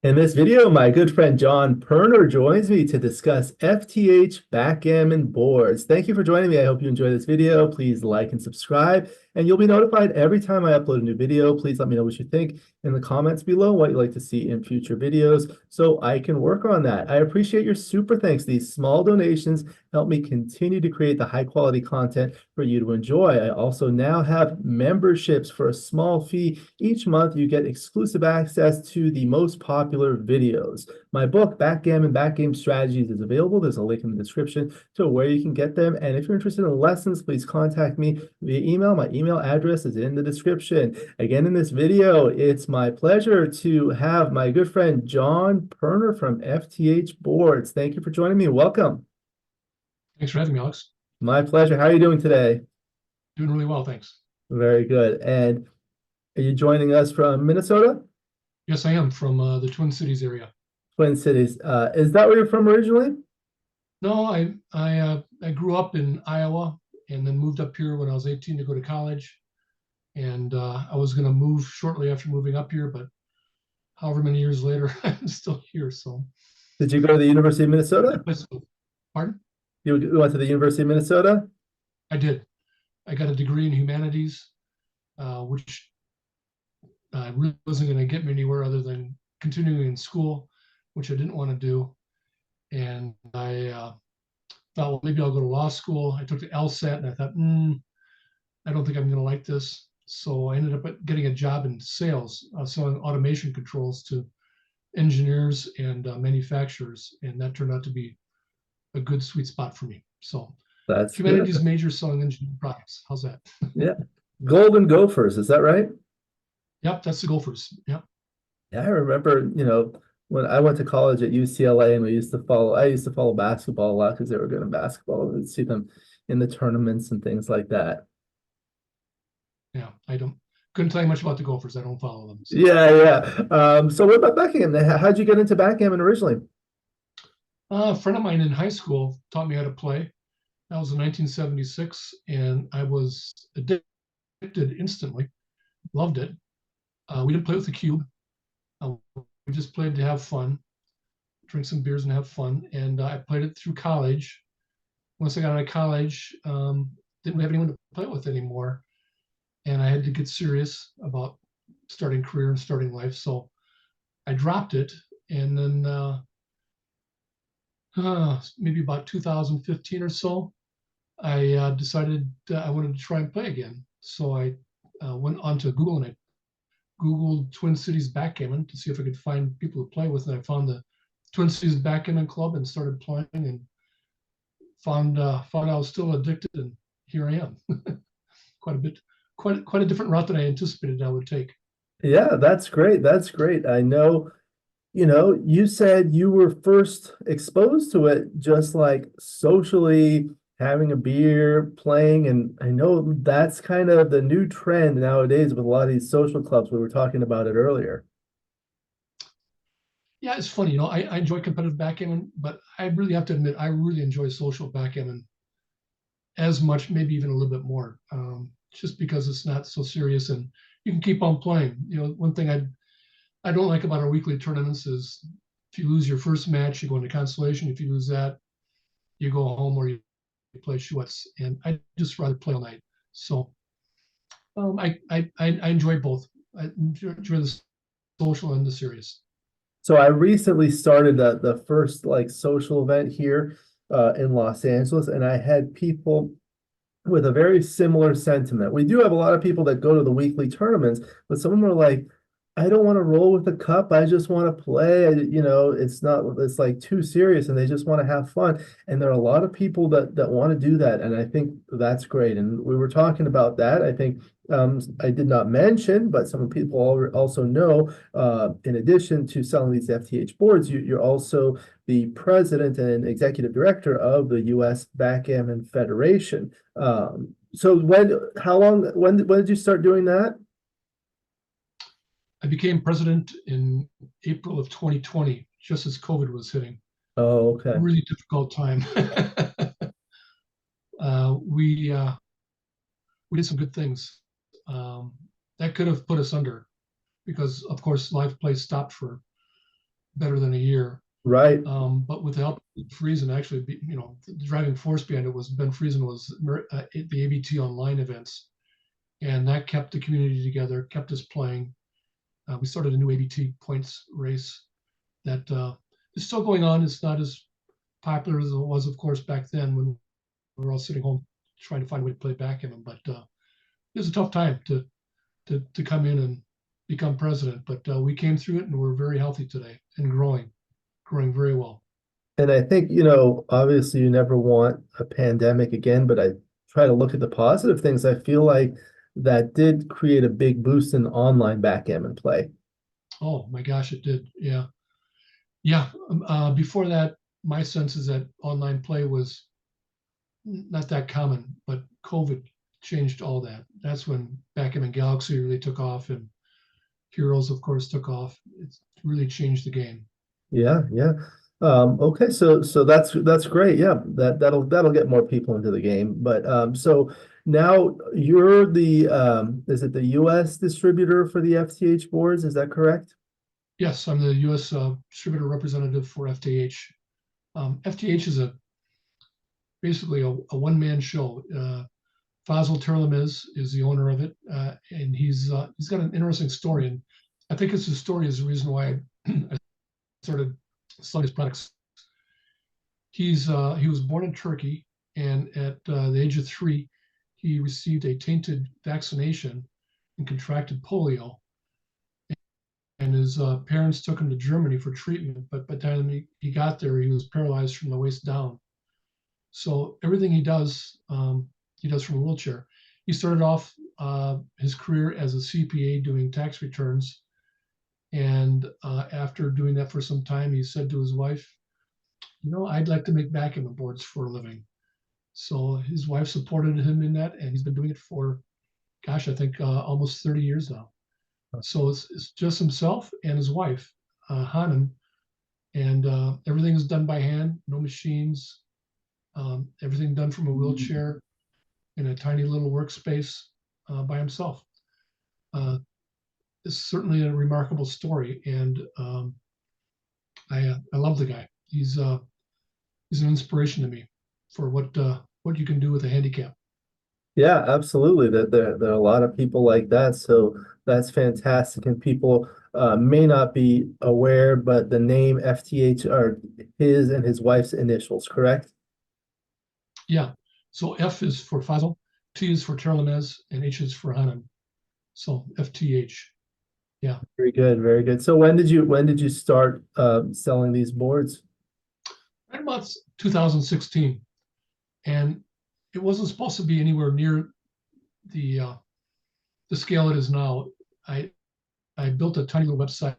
In this video, my good friend John Pirner joins me to discuss FTH Backgammon Boards. Thank you for joining me. I hope you enjoy this video. Please like and subscribe, and you'll be notified every time I upload a new video. Please let me know what you think in the comments below, what you'd like to see in future videos, so I can work on that. I appreciate your super thanks. These small donations help me continue to create the high quality content for you to enjoy. I also now have memberships for a small fee. Each month you get exclusive access to the most popular videos. My book, Backgammon Backgame Strategies, is available. There's a link in the description to where you can get them. And if you're interested in lessons, please contact me via email. My email address is in the description. Again, in this video, it's my pleasure to have my good friend John Pirner from FTH Boards. Thank you for joining me. Welcome. Thanks for having me, Alex. My pleasure. How are you doing today? Doing really well, thanks. Very good. And are you joining us from Minnesota? Yes, I am from the Twin Cities area. Twin Cities. Is that where you're from originally? No, I grew up in Iowa and then moved up here when I was 18 to go to college. And I was going to move shortly after moving up here, but however many years later, I'm still here. So, Did you go to the University of Minnesota? Pardon? You went to the University of Minnesota? I did. I got a degree in humanities, which really wasn't going to get me anywhere other than continuing in school, which I didn't want to do. And I thought, well, maybe I'll go to law school. I took the LSAT and I thought, I don't think I'm going to like this. So I ended up getting a job in sales, selling automation controls to engineers and manufacturers. And that turned out to be a good sweet spot for me. So That's humanities good. major, selling engineering products. How's that? Yeah. Golden Gophers, is that right? Yep, that's the Gophers. Yep. Yeah, I remember, when I went to college at UCLA and I used to follow basketball a lot because they were good in basketball. We'd see them in the tournaments and things like that. Yeah, couldn't tell you much about the Gophers. I don't follow them. So. Yeah, yeah. So what about backgammon? How'd you get into backgammon originally? A friend of mine in high school taught me how to play. That was in 1976, and I was addicted instantly. Loved it. We didn't play with the cube. We just played to have fun, drink some beers and have fun. And I played it through college. Once I got out of college, didn't have anyone to play with anymore. And I had to get serious about starting career and starting life. So I dropped it. And then maybe about 2015 or so, I decided I wanted to try and play again. So I went onto Google and I Googled Twin Cities Backgammon to see if I could find people to play with. And I found the Twin Cities Backgammon Club and started playing and found I was still addicted. And here I am. Quite a different route than I anticipated I would take. Yeah, that's great. That's great. I know, you said you were first exposed to it just like socially, having a beer, playing, and I know that's kind of the new trend nowadays with a lot of these social clubs. We were talking about it earlier. Yeah, it's funny. I enjoy competitive backgammon, but I really have to admit I really enjoy social backgammon as much, maybe even a little bit more, just because it's not so serious and you can keep on playing. One thing I don't like about our weekly tournaments is if you lose your first match, you go into consolation. If you lose that, you go home or you play Schwitz. And I just rather play all night. So I enjoy both. I enjoy the social and the serious. So I recently started the first like social event here in Los Angeles, and I had people with a very similar sentiment. We do have a lot of people that go to the weekly tournaments, but some of them are like, I don't want to roll with the cup. I just want to play. It's like too serious and they just want to have fun. And there are a lot of people that want to do that. And I think that's great. And we were talking about that. I think I did not mention, but some people also know, in addition to selling these FTH boards, you're also the president and executive director of the US Backgammon Federation. So when did you start doing that? I became president in April of 2020, just as COVID was hitting. Oh, okay. Really difficult time. We did some good things that could have put us under, because of course live play stopped for better than a year. Right. But with the help of Friesen, actually, the driving force behind it was Ben Friesen was the ABT online events, and that kept the community together, kept us playing. We started a new ABT points race that is still going on. It's not as popular as it was, of course, back then when we were all sitting home trying to find a way to play backgammon. But it was a tough time to come in and become president. But we came through it, and we're very healthy today and growing very well. And I think, obviously you never want a pandemic again, but I try to look at the positive things. I feel like that did create a big boost in online backgammon play. Oh my gosh, it did. Yeah. Yeah. Before that, my sense is that online play was not that common, but COVID changed all that. That's when Backgammon Galaxy really took off, and Heroes, of course, took off. It's really changed the game. Yeah, yeah. Okay, so that's great. Yeah, that'll get more people into the game. But so now you're the is it the US distributor for the FTH boards? Is that correct? Yes, I'm the U.S. Distributor representative for FTH. FTH is basically a one-man show. Fazel Telermez is the owner of it, and he's got an interesting story, and I think his story is the reason why I started selling his products. He was born in Turkey, and at the age of 3, he received a tainted vaccination and contracted polio. And his parents took him to Germany for treatment, but by the time he got there, he was paralyzed from the waist down. So everything he does from a wheelchair. He started off his career as a CPA doing tax returns. And after doing that for some time, he said to his wife, I'd like to make backgammon boards for a living. So his wife supported him in that, and he's been doing it for, gosh, I think almost 30 years now. So it's just himself and his wife, Hanan, and everything is done by hand, no machines, everything done from a wheelchair in a tiny little workspace by himself. It's certainly a remarkable story, and I love the guy. He's an inspiration to me for what you can do with a handicap. Yeah, absolutely. There are a lot of people like that, so that's fantastic. And people may not be aware, but the name FTH are his and his wife's initials, correct? Yeah. So F is for Fazel, T is for Telermez, and H is for Hanan. So FTH. Yeah. Very good, very good. So when did you start selling these boards? Right about 2016, and it wasn't supposed to be anywhere near the scale it is now. I built a tiny little website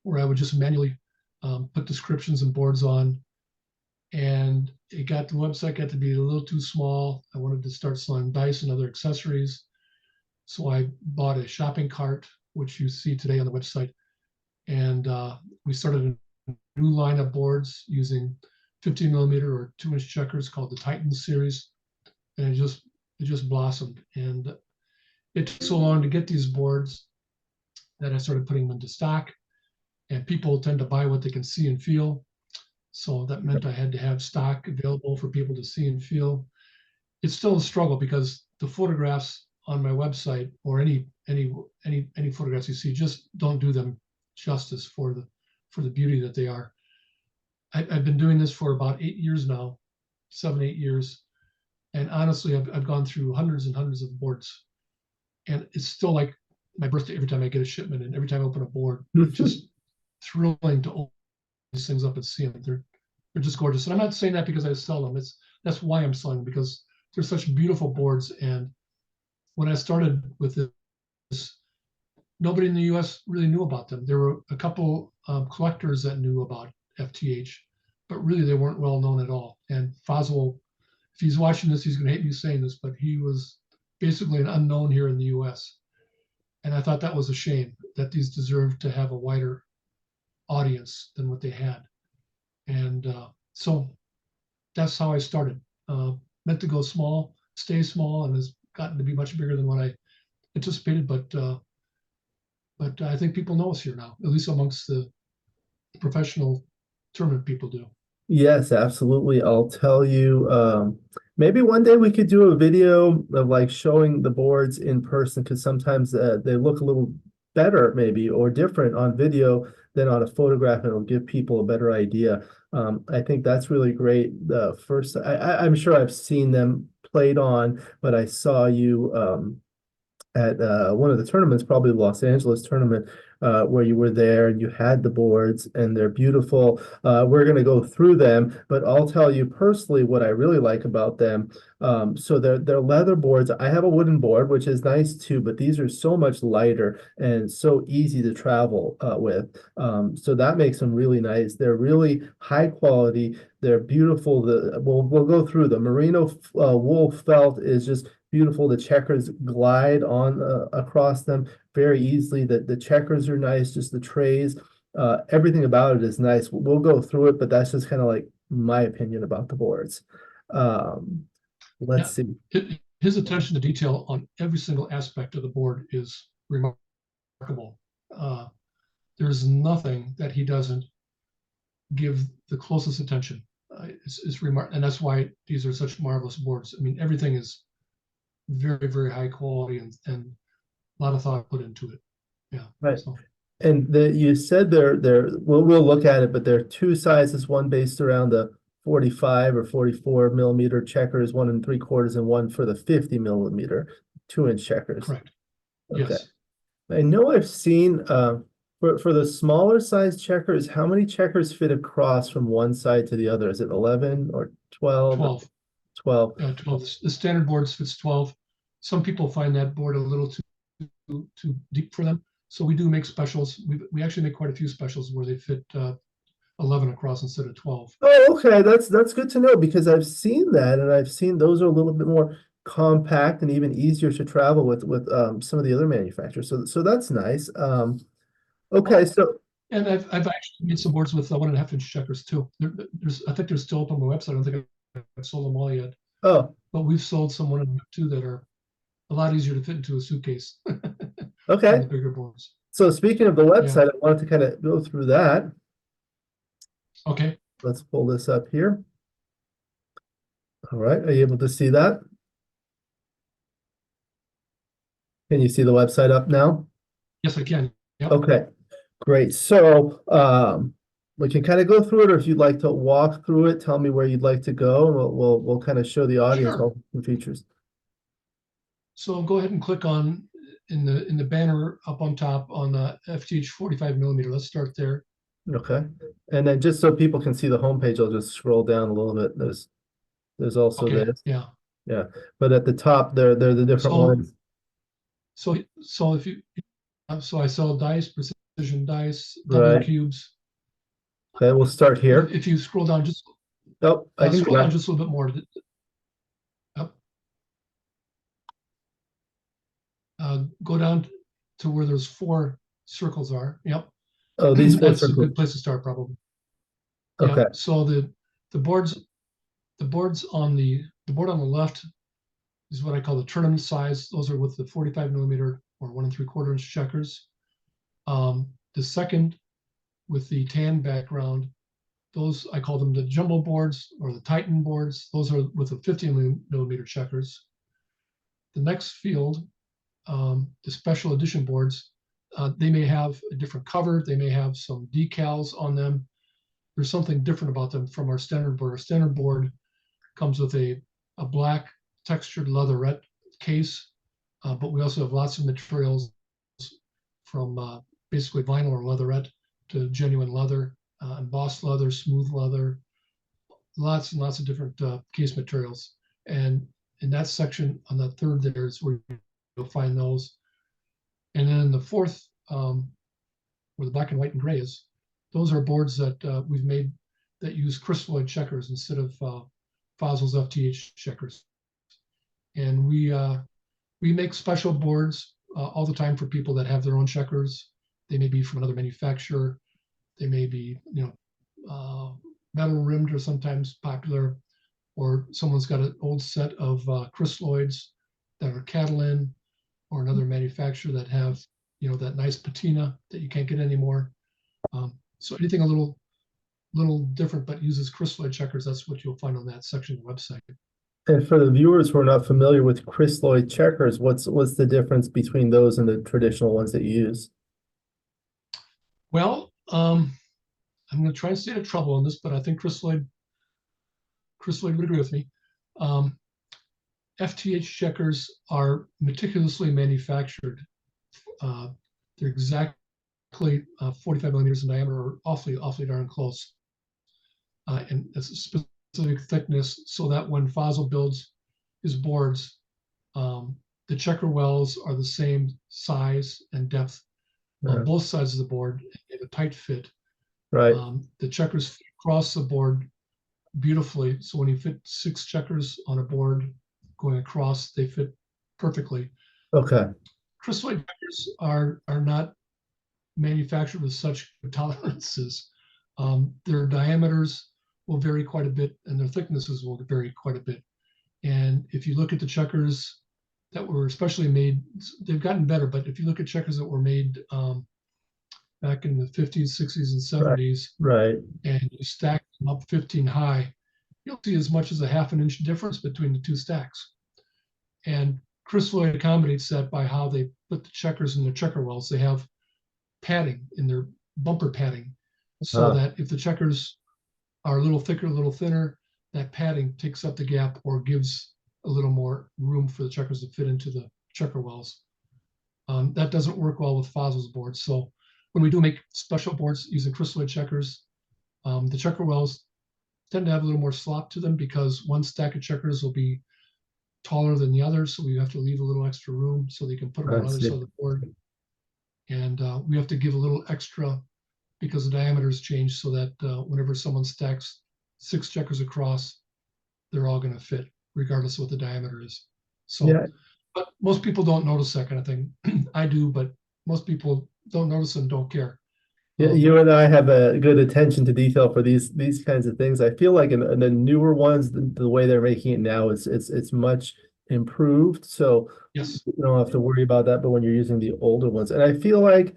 where I would just manually put descriptions and boards on, and the website got to be a little too small. I wanted to start selling dice and other accessories, so I bought a shopping cart, which you see today on the website, and we started a new line of boards using 15 millimeter or 2-inch checkers called the Titan series, and it just blossomed. And it took so long to get these boards that I started putting them into stock, and people tend to buy what they can see and feel. So that meant I had to have stock available for people to see and feel. It's still a struggle because the photographs on my website or any photographs you see just don't do them justice for the beauty that they are. I've been doing this for about 8 years now, 7, 8 years. And honestly, I've gone through hundreds and hundreds of boards, and it's still like my birthday every time I get a shipment and every time I open a board. It's just thrilling to open these things up and see them. They're just gorgeous. And I'm not saying that because I sell them. That's why I'm selling them, because they're such beautiful boards. And when I started with this, nobody in the U.S. really knew about them. There were a couple collectors that knew about FTH, but really they weren't well known at all. And Fazel, if he's watching this, he's going to hate me saying this, but he was basically an unknown here in the U.S. And I thought that was a shame, that these deserved to have a wider audience than what they had. And so that's how I started. Meant to go small, stay small, and has gotten to be much bigger than what I anticipated. But I think people know us here now, at least amongst the professional tournament people do. Yes, absolutely. I'll tell you, maybe one day we could do a video of like showing the boards in person because sometimes they look a little better maybe or different on video than on a photograph and it'll give people a better idea. I think that's really great. The first, I'm sure I've seen them played on, but I saw you at one of the tournaments, probably the Los Angeles tournament, where you were there and you had the boards and they're beautiful. We're going to go through them, but I'll tell you personally what I really like about them. So they're leather boards. I have a wooden board, which is nice too, but these are so much lighter and so easy to travel with. So that makes them really nice. They're really high quality. They're beautiful. We'll go through the merino wool felt is just beautiful. The checkers glide on across them very easily. The checkers are nice, just the trays. Everything about it is nice. We'll go through it, but that's just kind of like my opinion about the boards. Let's see. His attention to detail on every single aspect of the board is remarkable. There's nothing that he doesn't give the closest attention. It's remarkable, and that's why these are such marvelous boards. I mean, everything is very, very high quality and a lot of thought put into it. Yeah. Right. So. And you said we'll look at it, but there are two sizes, one based around the 45 or 44 millimeter checkers, 1 3/4, and one for the 50 millimeter 2-inch checkers. Correct. Okay. Yes. I know I've seen for the smaller size checkers, how many checkers fit across from one side to the other? Is it 11 or 12? 12. 12. 12. The standard boards fits 12. Some people find that board a little too deep for them. So we do make specials. We actually make quite a few specials where they fit 11 across instead of 12. Oh, okay. That's good to know because I've seen that and I've seen those are a little bit more compact and even easier to travel with some of the other manufacturers. So that's nice. Okay, so and I've actually made some boards with 1.5-inch checkers too. I think they're still up on my website. I don't think I've sold them all yet. Oh, but we've sold some 1.5 too that are a lot easier to fit into a suitcase. okay. The bigger boards. So speaking of the website, I wanted to kind of go through that. Okay. Let's pull this up here. All right, are you able to see that? Can you see the website up now? Yes, I can. Yep. Okay, great. So we can kind of go through it, or if you'd like to walk through it, tell me where you'd like to go, and we'll kind of show the audience all the features. So go ahead and click on in the banner up on top on the FTH 45 millimeter. Let's start there. Okay, and then just so people can see the homepage, I'll just scroll down a little bit. There's also this. Yeah, but at the top they're the different ones. So if you I sell dice, precision dice, double cubes. Okay, we'll start here. If you scroll down just I can scroll down just a little bit more. Go down to where those 4 circles are. Yep. Oh, these 4 That's circles. a good place to start, probably. Okay. Yeah. So the boards on the board on the left is what I call the tournament size. Those are with the 45 millimeter or 1 3/4 inch checkers. The second with the tan background, those I call them the jumbo boards or the Titan boards. Those are with the 50 millimeter checkers. The next field, the special edition boards, they may have a different cover. They may have some decals on them. There's something different about them from our standard board. Our standard board comes with a black textured leatherette case, but we also have lots of materials from basically vinyl or leatherette to genuine leather, embossed leather, smooth leather, lots and lots of different case materials. And in that section on the third there is where you'll find those. And then in the fourth, where the black and white and gray is, those are boards that we've made that use Crisloid checkers instead of Fazel's FTH checkers. And we make special boards all the time for people that have their own checkers. They may be from another manufacturer. They may be, metal rimmed or sometimes popular, or someone's got an old set of Crisloids that are Catalan, or another manufacturer that have, that nice patina that you can't get anymore. So anything a little different but uses Crisloid checkers, that's what you'll find on that section of the website. And for the viewers who are not familiar with Crisloid checkers, what's the difference between those and the traditional ones that you use? Well, I'm going to try and stay out of trouble on this, but I think Crisloid would agree with me. FTH checkers are meticulously manufactured. They're exactly 45 millimeters in diameter, or awfully darn close. And it's a specific thickness, so that when Fazel builds his boards, the checker wells are the same size and depth on both sides of the board. They have a tight fit. Right. The checkers fit across the board beautifully. So when you fit 6 checkers on a board going across, they fit perfectly. Okay. Crisloid checkers are not manufactured with such tolerances. Their diameters will vary quite a bit, and their thicknesses will vary quite a bit. And if you look at the checkers that were especially made, they've gotten better, but if you look at checkers that were made back in the 50s, 60s, and 70s, right, and you stack them up 15 high, you'll see as much as a ½ inch difference between the two stacks. And Crisloid accommodates that by how they put the checkers in their checker wells. They have padding in their bumper padding, so that if the checkers are a little thicker, a little thinner, that padding takes up the gap or gives a little more room for the checkers to fit into the checker wells. That doesn't work well with Fazel's boards. So when we do make special boards using Crisloid checkers, the checker wells tend to have a little more slop to them because one stack of checkers will be taller than the other, so we have to leave a little extra room so they can put them on the other side of the board. And we have to give a little extra because the diameters change, so that whenever someone stacks 6 checkers across, they're all going to fit regardless of what the diameter is. So, yeah. But most people don't notice that kind of thing. I do, but most people don't notice and don't care. Yeah, you and I have a good attention to detail for these kinds of things. I feel like in the newer ones, the way they're making it now is it's much improved. So yes, you don't have to worry about that. But when you're using the older ones, and I feel like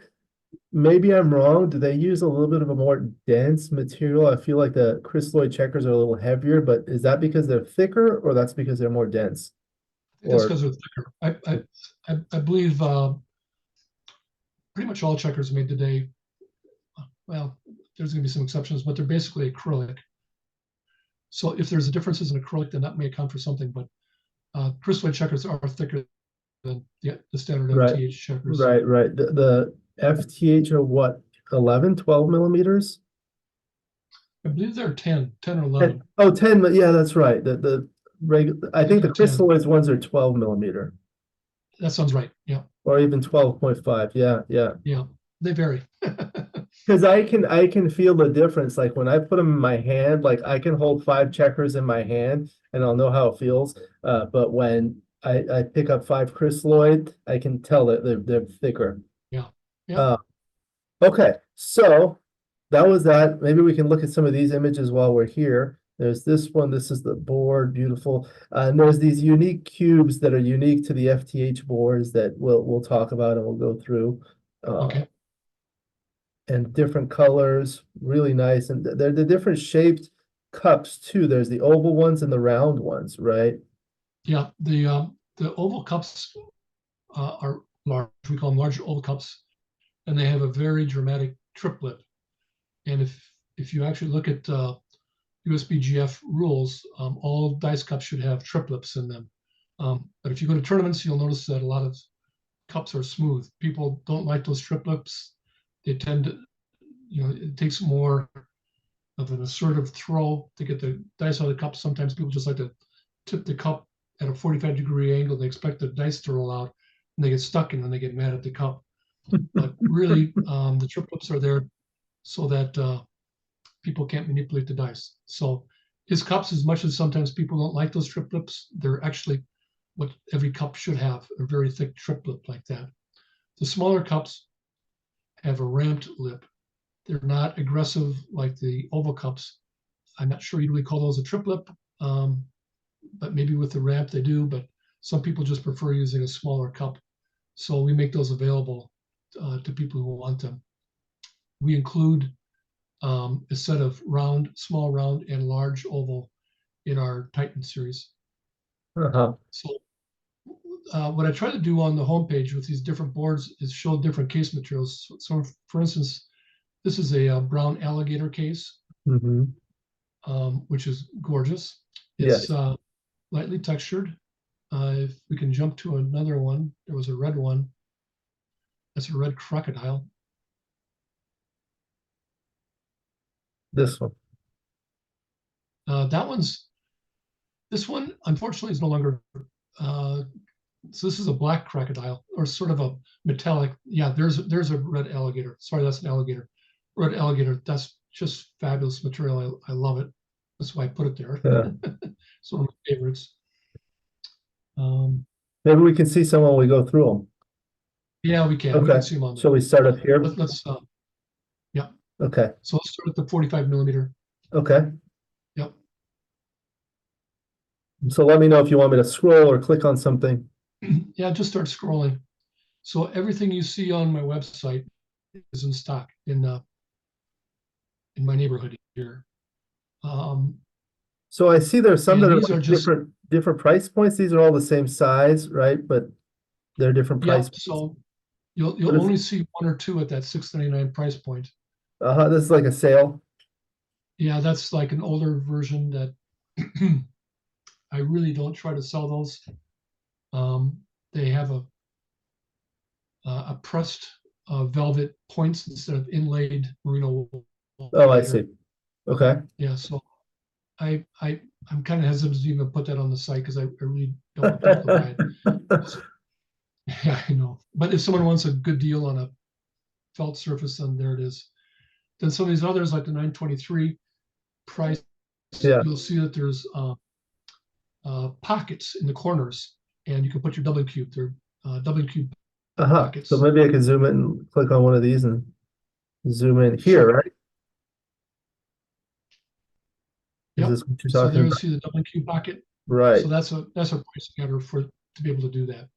maybe I'm wrong. Do they use a little bit of a more dense material? I feel like the Crisloid checkers are a little heavier, but is that because they're thicker or that's because they're more dense? That's because they're thicker. I believe pretty much all checkers made today, well, there's going to be some exceptions, but they're basically acrylic. So if there's differences in acrylic, then that may account for something. But Crisloid checkers are thicker than the standard FTH checkers. Right. The FTH are what, 11, 12 millimeters? I believe they're 10 or 11. Oh, 10. Yeah, that's right. The regular, I think the Crisloid ones are 12 millimeter. That sounds right. Yeah. Or even 12.5. Yeah. Yeah, they vary. Because I can feel the difference. Like when I put them in my hand, like I can hold 5 checkers in my hand and I'll know how it feels. But when I pick up 5 Crisloid, I can tell that they're thicker. Yeah. Okay, so that was that. Maybe we can look at some of these images while we're here. There's this one. This is the board, beautiful. And there's these unique cubes that are unique to the FTH boards that we'll talk about and we'll go through. Okay. And different colors, really nice. And they're the different shaped cups too. There's the oval ones and the round ones, right? Yeah, the oval cups are large. We call them large oval cups, and they have a very dramatic triplet. And if you actually look at USBGF rules, all dice cups should have triplets in them. But if you go to tournaments, you'll notice that a lot of cups are smooth. People don't like those triplets. They tend to, it takes more of an assertive throw to get the dice out of the cup. Sometimes people just like to tip the cup at a 45-degree angle. They expect the dice to roll out, and they get stuck, and then they get mad at the cup. But really, the triplets are there so that people can't manipulate the dice. So his cups, as much as sometimes people don't like those triplets, they're actually what every cup should have, a very thick triplet like that. The smaller cups have a ramped lip. They're not aggressive like the oval cups. I'm not sure you'd really call those a triplet, but maybe with the ramp they do, but some people just prefer using a smaller cup. So we make those available to people who want them. We include a set of round, small round, and large oval in our Titan series. Uh-huh. So what I try to do on the homepage with these different boards is show different case materials. So for instance, this is a brown alligator case, Mm-hmm. which is gorgeous. Yes. It's lightly textured. If we can jump to another one, there was a red one. That's a red crocodile. This one. This one, unfortunately, is no longer. So this is a black crocodile, or sort of a metallic. Yeah, there's a red alligator. Sorry, that's an alligator. Red alligator. That's just fabulous material. I love it. That's why I put it there. Yeah. It's one of my favorites. Maybe we can see some when we go through them. Yeah, we can. We Okay. can see them on there. Shall we start up here? Let's yeah. Okay. So let's start at the 45 millimeter. Okay. Yep. So let me know if you want me to scroll or click on something. Yeah, just start scrolling. So everything you see on my website is in stock in my neighborhood here. So I see there's some And that are these are like just- different price points. These are all the same size, right? But they're different price Yep. points. So you'll What is- only see one or two at that $6.99 price point. This is like a sale. Yeah, that's like an older version that I really don't try to sell those. They have a pressed velvet points instead of inlaid merino wool. Oh, I see. Okay. Yeah, so I'm kind of hesitant to even put that on the site because I really don't want people to buy it. Yeah, I know. But if someone wants a good deal on a felt surface, then there it is. Then some of these others, like the 923 price, Yeah. you'll see that there's pockets in the corners, and you can put your W cube. They're W cube pockets. So maybe I can zoom in and click on one of these and zoom in here, Sure. right? Yep. Is this what you're So talking there you about? see the W cube pocket. Right. So that's a price adder to be able to do that.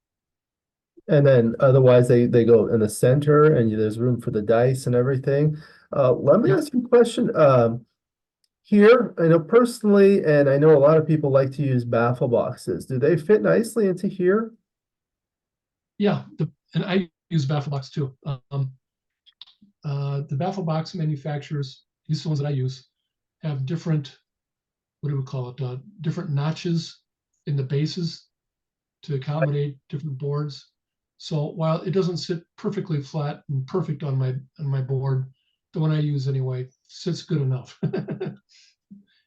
And then otherwise they go in the center and there's room for the dice and everything. Let me Yep. ask you a question. Here, I know personally, and I know a lot of people like to use baffle boxes. Do they fit nicely into here? Yeah, and I use baffle box too. The baffle box manufacturers, these are the ones that I use, have different, what do we call it? Different notches in the bases to accommodate different boards. So while it doesn't sit perfectly flat and perfect on my board, the one I use anyway sits good enough.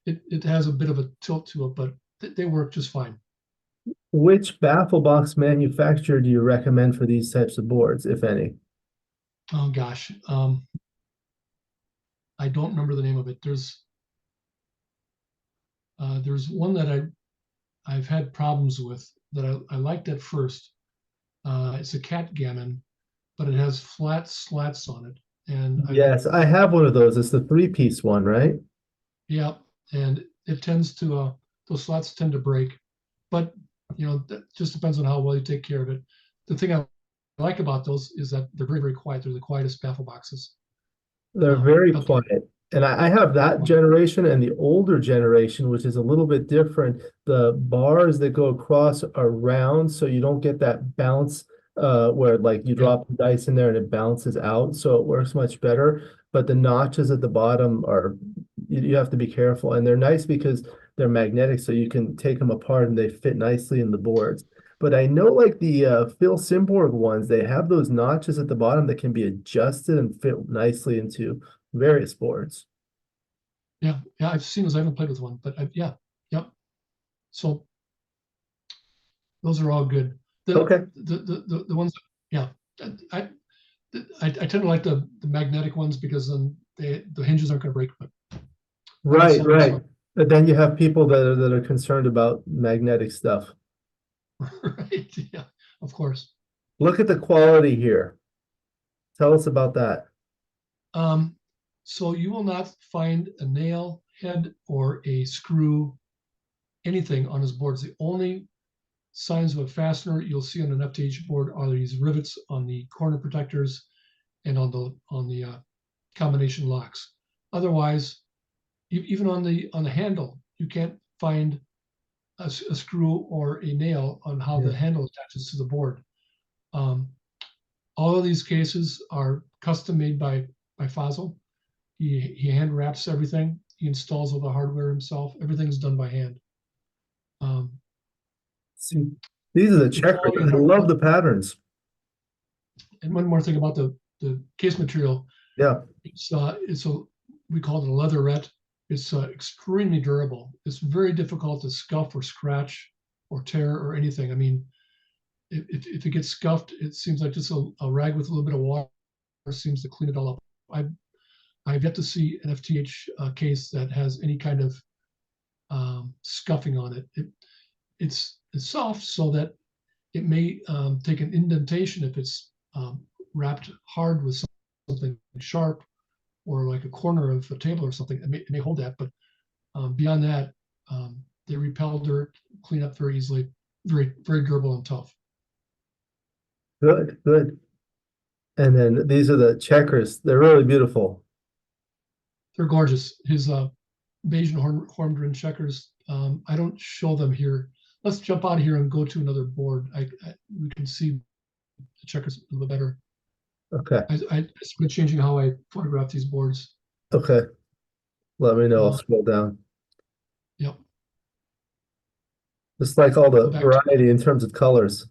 It has a bit of a tilt to it, but they work just fine. Which baffle box manufacturer do you recommend for these types of boards, if any? Oh gosh, I don't remember the name of it. There's one that I've had problems with that I liked at first. It's a cat gammon, but it has flat slats on it. And Yes, I have one of those. It's the 3-piece one, right? Yeah, and it tends to those slats tend to break, but that just depends on how well you take care of it. The thing I like about those is that they're very, very quiet. They're the quietest baffle boxes. They're very out there. quiet. And I have that generation and the older generation, which is a little bit different. The bars that go across are round, so you don't get that bounce where like you drop the dice in there and it bounces out. So it works much better. But the notches at the bottom you have to be careful. And they're nice because they're magnetic, so you can take them apart and they fit nicely in the boards. But I know like the Phil Simborg ones, they have those notches at the bottom that can be adjusted and fit nicely into various boards. Yeah, I've seen those. I haven't played with one, but yep. So those are all good. Okay. The ones, yeah. I tend to like the magnetic ones because then the hinges aren't going to break. But Right. But then you have people that are concerned about magnetic stuff. Right. Yeah, of course. Look at the quality here. Tell us about that. So you will not find a nail head or a screw, anything on his boards. The only signs of a fastener you'll see on an FTH board are these rivets on the corner protectors and on the combination locks. Otherwise, even on the handle, you can't find a screw or a nail on how Yeah. the handle attaches to the board. Um, all of these cases are custom made by Fazel. He hand wraps everything. He installs all the hardware himself. Everything's done by hand. Um, See, these are the the checkers. quality I of love hardware. the patterns. And one more thing about the case material. Yeah. It's a, we call it a leatherette. It's extremely durable. It's very difficult to scuff or scratch or tear or anything. I mean, if it gets scuffed, it seems like just a rag with a little bit of water seems to clean it all up. I've yet to see an FTH case that has any kind of scuffing on it. It's soft so that it may take an indentation if it's wrapped hard with something sharp or like a corner of a table or something. It may hold that, but beyond that, they repel dirt, clean up very easily, very, very durable and tough. Good, good. And then these are the checkers. They're really beautiful. They're gorgeous. His beige and horned rim checkers. I don't show them here. Let's jump out of here and go to another board. We can see the checkers a little bit better. Okay. I started changing how I photograph these boards. Okay. Let me know. I'll scroll down. Yep. Just like all the Go back to, variety in terms of colors.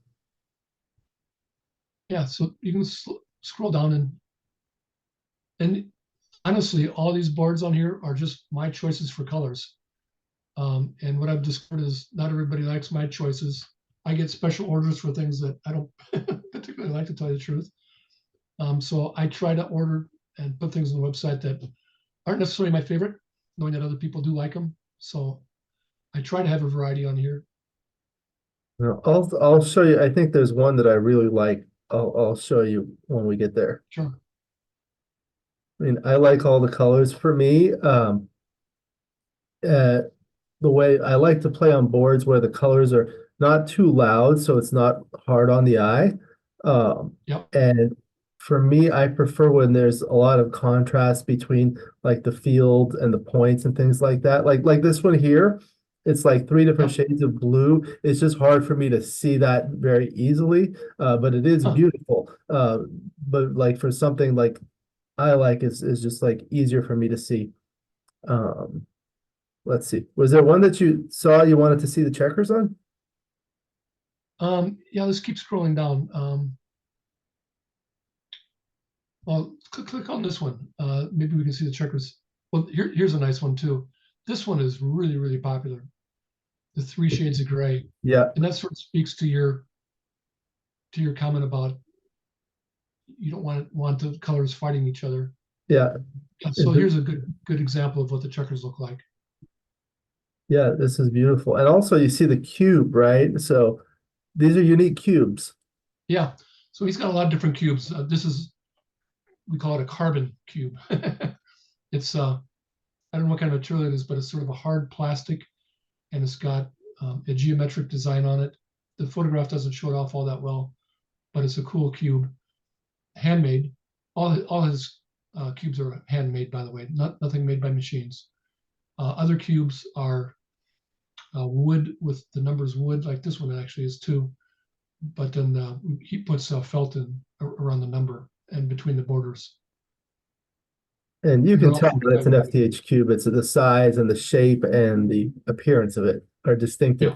yeah, so you can scroll down and honestly, all these boards on here are just my choices for colors. And what I've discovered is not everybody likes my choices. I get special orders for things that I don't particularly like, to tell you the truth. So I try to order and put things on the website that aren't necessarily my favorite, knowing that other people do like them. So I try to have a variety on here. Now, I'll show you. I think there's one that I really like. I'll show you when we get there. Sure. I mean, I like all the colors. For me, the way I like to play on boards where the colors are not too loud, so it's not hard on the eye. Yep. And for me, I prefer when there's a lot of contrast between like the field and the points and things like that. Like this one here, it's like three different Yep. shades of blue. It's just hard for me to see that very easily, but it is Huh. beautiful. But like for something like I like is just like easier for me to see. Um, let's see. Was there one that you saw you wanted to see the checkers on? Yeah, let's keep scrolling down. Well, click on this one. Maybe we can see the checkers. Well, here's a nice one too. This one is really, really popular. The 3 shades of gray. Yeah, And that sort of speaks to your comment about you don't want the colors fighting each other. yeah. So here's a good example of what the checkers look like. Yeah, this is beautiful. And also you see the cube, right? So these are unique cubes. Yeah. So he's got a lot of different cubes. We call it a carbon cube. It's I don't know what kind of material it is, but it's sort of a hard plastic, and it's got a geometric design on it. The photograph doesn't show it off all that well, but it's a cool cube, handmade. All his cubes are handmade, by the way, nothing made by machines. Other cubes are wood with the numbers wood, like this one actually is too. But then he puts felt in around the number and between the borders. And you They're can all tell that it's an 45. FTH cube. It's the size and the shape and the appearance of it are distinctive.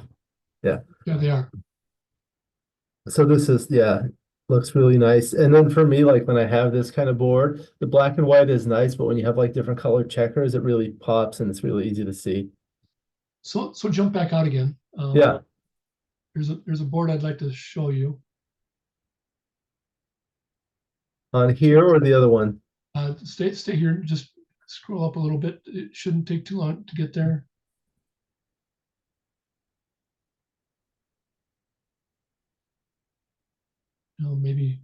Yeah, they are. So this is, yeah, looks really nice. And then for me, like when I have this kind of board, the black and white is nice, but when you have like different colored checkers, it really pops and it's really easy to see. So jump back out again. Yeah, There's a board I'd like to show you. on here or the other one. Stay here. Just scroll up a little bit. It shouldn't take too long to get there. No, maybe.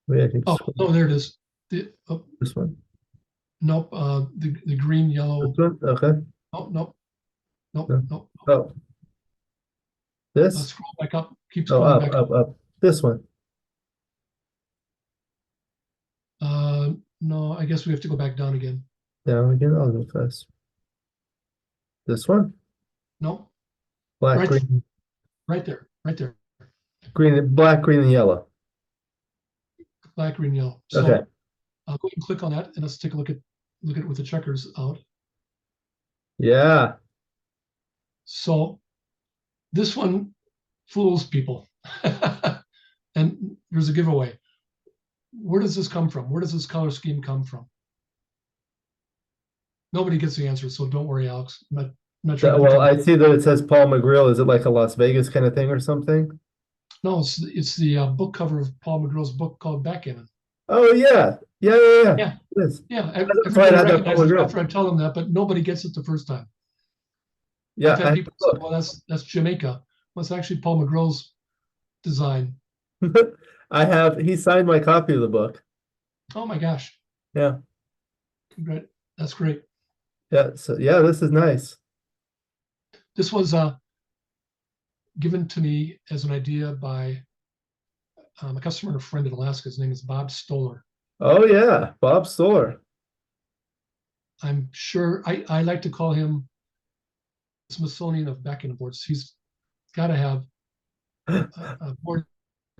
Wait, I think Oh, no, there it is. this one. Nope. The green, yellow. This one? Okay. Oh, nope. Nope. No. Nope. Oh, this? Scroll back up. Keep Oh, scrolling up, back up, up. This one. No, I guess we have to go back down again. Down again. I'll go fast. This one? No, Black, right, green, right there, right there. green, black, green, and yellow. Black, green, yellow. Okay. So I'll go ahead and click on that, and let's take a look at it with the checkers out. Yeah. So this one fools people. And there's a giveaway. Where does this come from? Where does this color scheme come from? Nobody gets the answer, so don't worry, Alex. I'm not trying to put Well, you on. I see that it says Paul McGrill. Is it like a Las Vegas kind of thing or something? No, it's the book cover of Paul McGrill's book called Backgammon. Oh yeah. Yeah. Yeah, It is. yeah. That's why I Everybody had that Paul recognizes it McGrill. after I tell them that, but nobody gets it the first time. Yeah, I've I had have people the say, "Well, that's Jamaica." Well, it's actually Paul McGrill's design. book. He signed my copy of the book. Oh my gosh, Yeah. that's great. Yeah. So yeah, this is nice. This was given to me as an idea by a customer and a friend in Alaska. His name is Bob Stoller. Oh yeah, Bob Stoller. I'm sure I like to call him Smithsonian of backgammon boards. He's got to have a board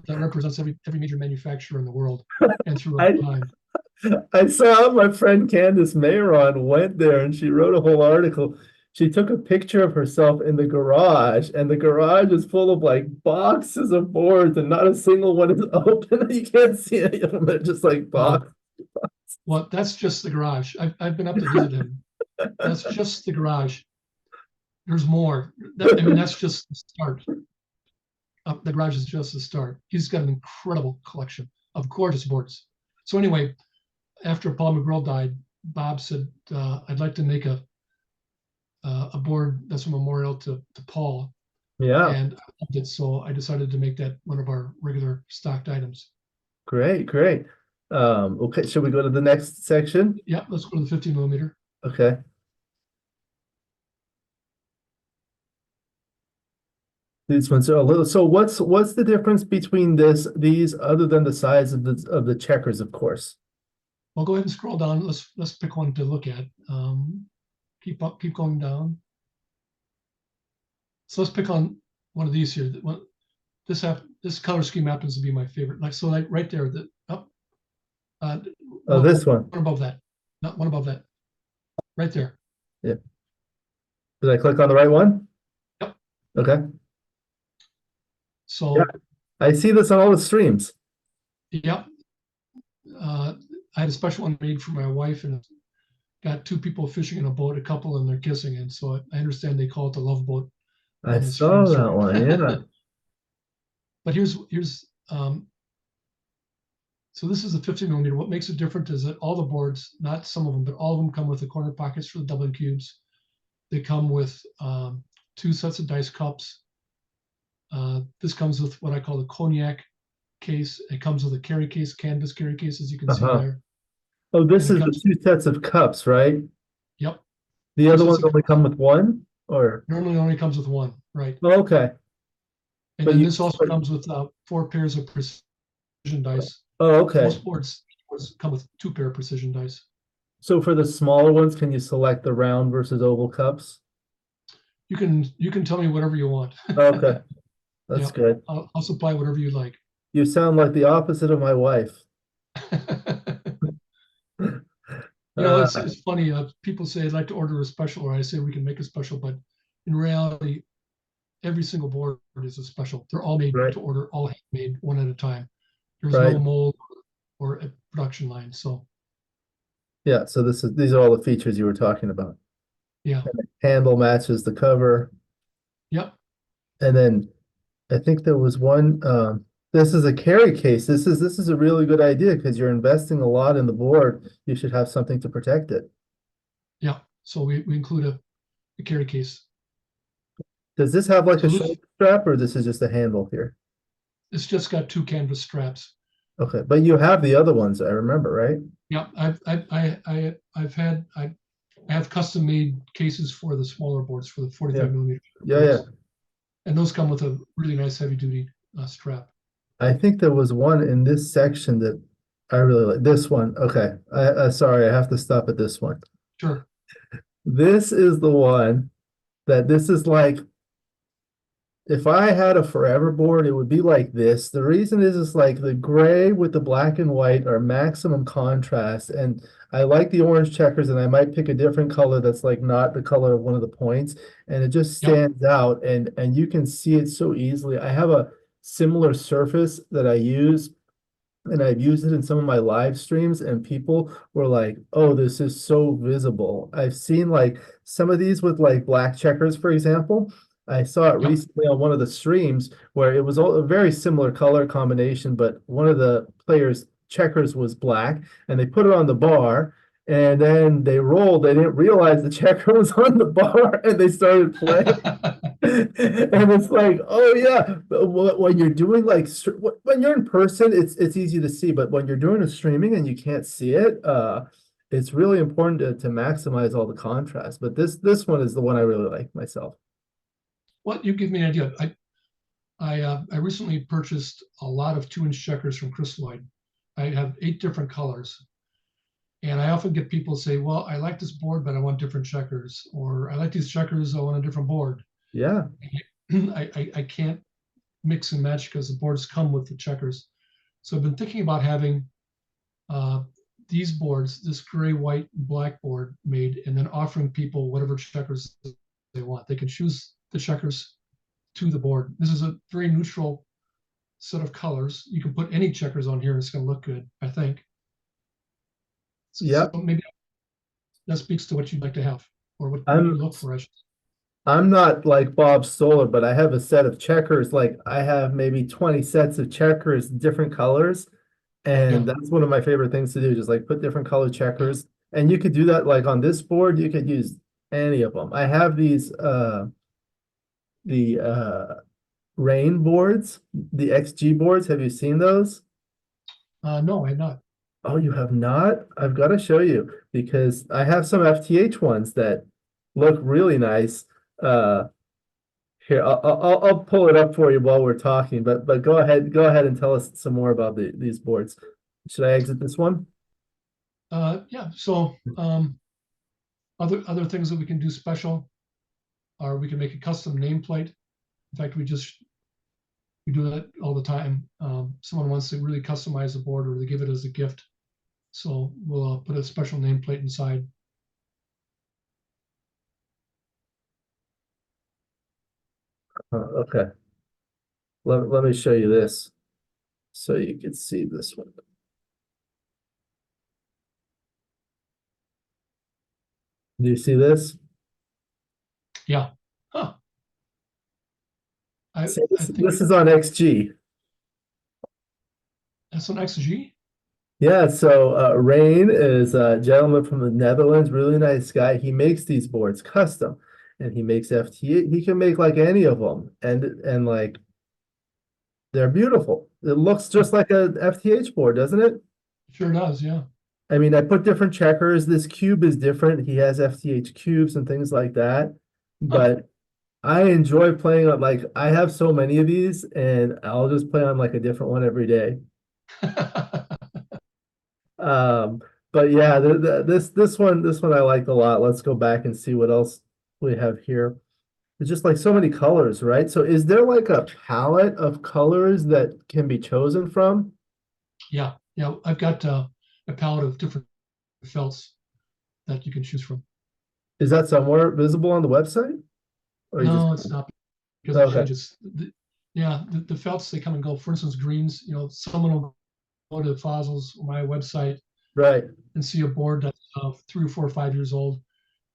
that represents every major manufacturer in the world and throughout I time. I saw my friend Candace Mayron went there and she wrote a whole article. She took a picture of herself in the garage, and the garage is full of like boxes of boards, and not a single one is open. You can't see any of them. They're just like boxes. Well, that's just the garage. I've been up to visit him. That's just the garage. There's more. That's just the start. The garage is just the start. He's got an incredible collection of gorgeous boards. So anyway, after Paul McGrill died, Bob said, "I'd like to make a board that's a memorial to Paul." Yeah, And I loved it, so I decided to make that one of our regular stocked items. great. Okay, should we go to the next section? Yeah, let's go to the 50 millimeter. Okay. These ones are a little. So what's the difference between these other than the size of the checkers, of course? Well, go ahead and scroll down. Let's pick one to look at. Keep going down. So let's pick on one of these here. This color scheme happens to be my favorite. Like right there. This one. One above that. Not one above that. Right there. Yeah. Did I click on the right one? Yep. Okay. So yeah, I see this on all the streams. Yep. I had a special one made for my wife, and got two people fishing in a boat, a couple, and they're kissing. And so I understand they call it the love boat. I saw that one, yeah. But here's so this is a 50 millimeter. What makes it different is that all the boards, not some of them, but all of them come with the corner pockets for the doubling cubes. They come with 2 sets of dice cups. This comes with what I call the cognac case. It comes with a carry case, canvas carry case, as you can see there. Oh, this is the 2 sets of cups, right? Yep. The other ones only come with one, or normally only comes with one, right? Oh, okay. And then this also comes with 4 pairs of precision dice. Oh, okay. Most boards come with 2 pair of precision dice. So for the smaller ones, can you select the round versus oval cups? You can tell me whatever you want. Okay, that's good. I'll supply whatever you like. You sound like the opposite of my wife. It's funny. People say I'd like to order a special, or I say we can make a special, but in reality, every single board is a special. They're all made to order, all handmade, one at a time. There's no mold or a production line. So yeah, so these are all the features you were talking about. Yeah. And the handle matches the cover. Yep. And then I think there was one. This is a carry case. This is a really good idea because you're investing a lot in the board. You should have something to protect it. Yeah. So we include a carry case. Does this have like a shoulder strap, or this is just a handle here? It's just got 2 canvas straps. Okay, but you have the other ones, I remember, right? Yeah, I have custom made cases for the smaller boards, for the 45 millimeter. Yeah. And those come with a really nice heavy duty strap. I think there was one in this section that I really like. This one. Okay. Sorry, I have to stop at this one. Sure. This is the one that this is like, if I had a forever board, it would be like this. The reason is like the gray with the black and white are maximum contrast. And I like the orange checkers, and I might pick a different color that's like not the color of one of the points. And it just Yep. stands out, and you can see it so easily. I have a similar surface that I use, and I've used it in some of my live streams, and people were like, "Oh, this is so visible." I've seen like some of these with like black checkers, for example. I saw it Yep. recently on one of the streams where it was all a very similar color combination, but one of the players' checkers was black, and they put it on the bar, and then they rolled. They didn't realize the checker was on the bar, and they started playing. And it's like, oh yeah, but when you're doing like when you're in person, it's easy to see, but when you're doing a streaming and you can't see it, it's really important to maximize all the contrast. But this one is the one I really like myself. Well, you give me an idea. I recently purchased a lot of 2-inch checkers from Crisloid. I have 8 different colors. And I often get people say, well, I like this board, but I want different checkers. Or I like these checkers, I want a different board. Yeah. I can't mix and match because the boards come with the checkers. So I've been thinking about having these boards, this gray, white, and black board made, and then offering people whatever checkers they want. They can choose the checkers to the board. This is a very neutral set of colors. You can put any checkers on here and it's going to look good, I think. So Yep. maybe that speaks to what you'd like to have, or what you I'm look for. I'm not like Bob Stoller, but I have a set of checkers. Like I have maybe 20 sets of checkers, different colors. And Yeah. that's one of my favorite things to do, just like put different color checkers. And you could do that like on this board, you could use any of them. I have these the rain boards, the XG boards. Have you seen those? No, I'm not. Oh, you have not? I've got to show you because I have some FTH ones that look really nice. Uh Here, I'll pull it up for you while we're talking, but go ahead and tell us some more about these boards. Should I exit this one? Yeah. So other things that we can do special are we can make a custom nameplate. In fact, we do that all the time. Someone wants to really customize the board, or they give it as a gift. So we'll put a special nameplate inside. Okay. Let me show you this so you can see this one. Do you see this? Yeah. Huh. So I this think is on XG. that's an XG. Yeah, so Rain is a gentleman from the Netherlands, really nice guy. He makes these boards custom, and he makes FT. He can make like any of them, and like they're beautiful. It looks just like a FTH board, doesn't it? Sure does. Yeah. I mean, I put different checkers. This cube is different. He has FTH cubes and things like that. Huh. But I enjoy playing on like I have so many of these, and I'll just play on like a different one every day. Um, but yeah, this one I liked a lot. Let's go back and see what else we have here. There's just like so many colors, right? So is there like a palette of colors that can be chosen from? Yeah. Yeah. I've got a palette of different felts that you can choose from. Is that somewhere visible on the website? Or you just No, it's not, because it okay, changes. Yeah, the felts, they come and go. For instance, greens, someone will go to Fazel's, my website, right. and see a board that's 3 or 4 or 5 years old,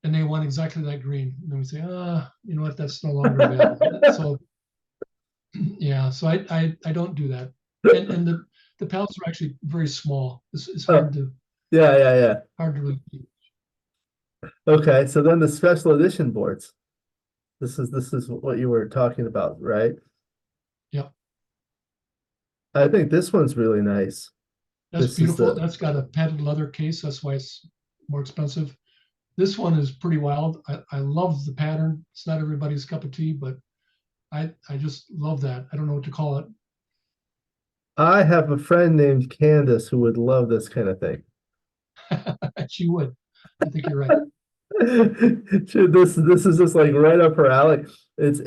and they want exactly that green. And then we say, you know what, that's no longer available. So yeah, so I don't do that. And the palettes are actually very small. It's Oh, yeah. hard to really. Okay, so then the special edition boards. This is what you were talking about, right? Yeah, I think this one's really nice. that's This is beautiful. the That's got a padded leather case. That's why it's more expensive. This one is pretty wild. I love the pattern. It's not everybody's cup of tea, but I just love that. I don't know what to call it. I have a friend named Candace who would love this kind of thing. She would. I think you're right. Shoot, this is just like right up her alley. It's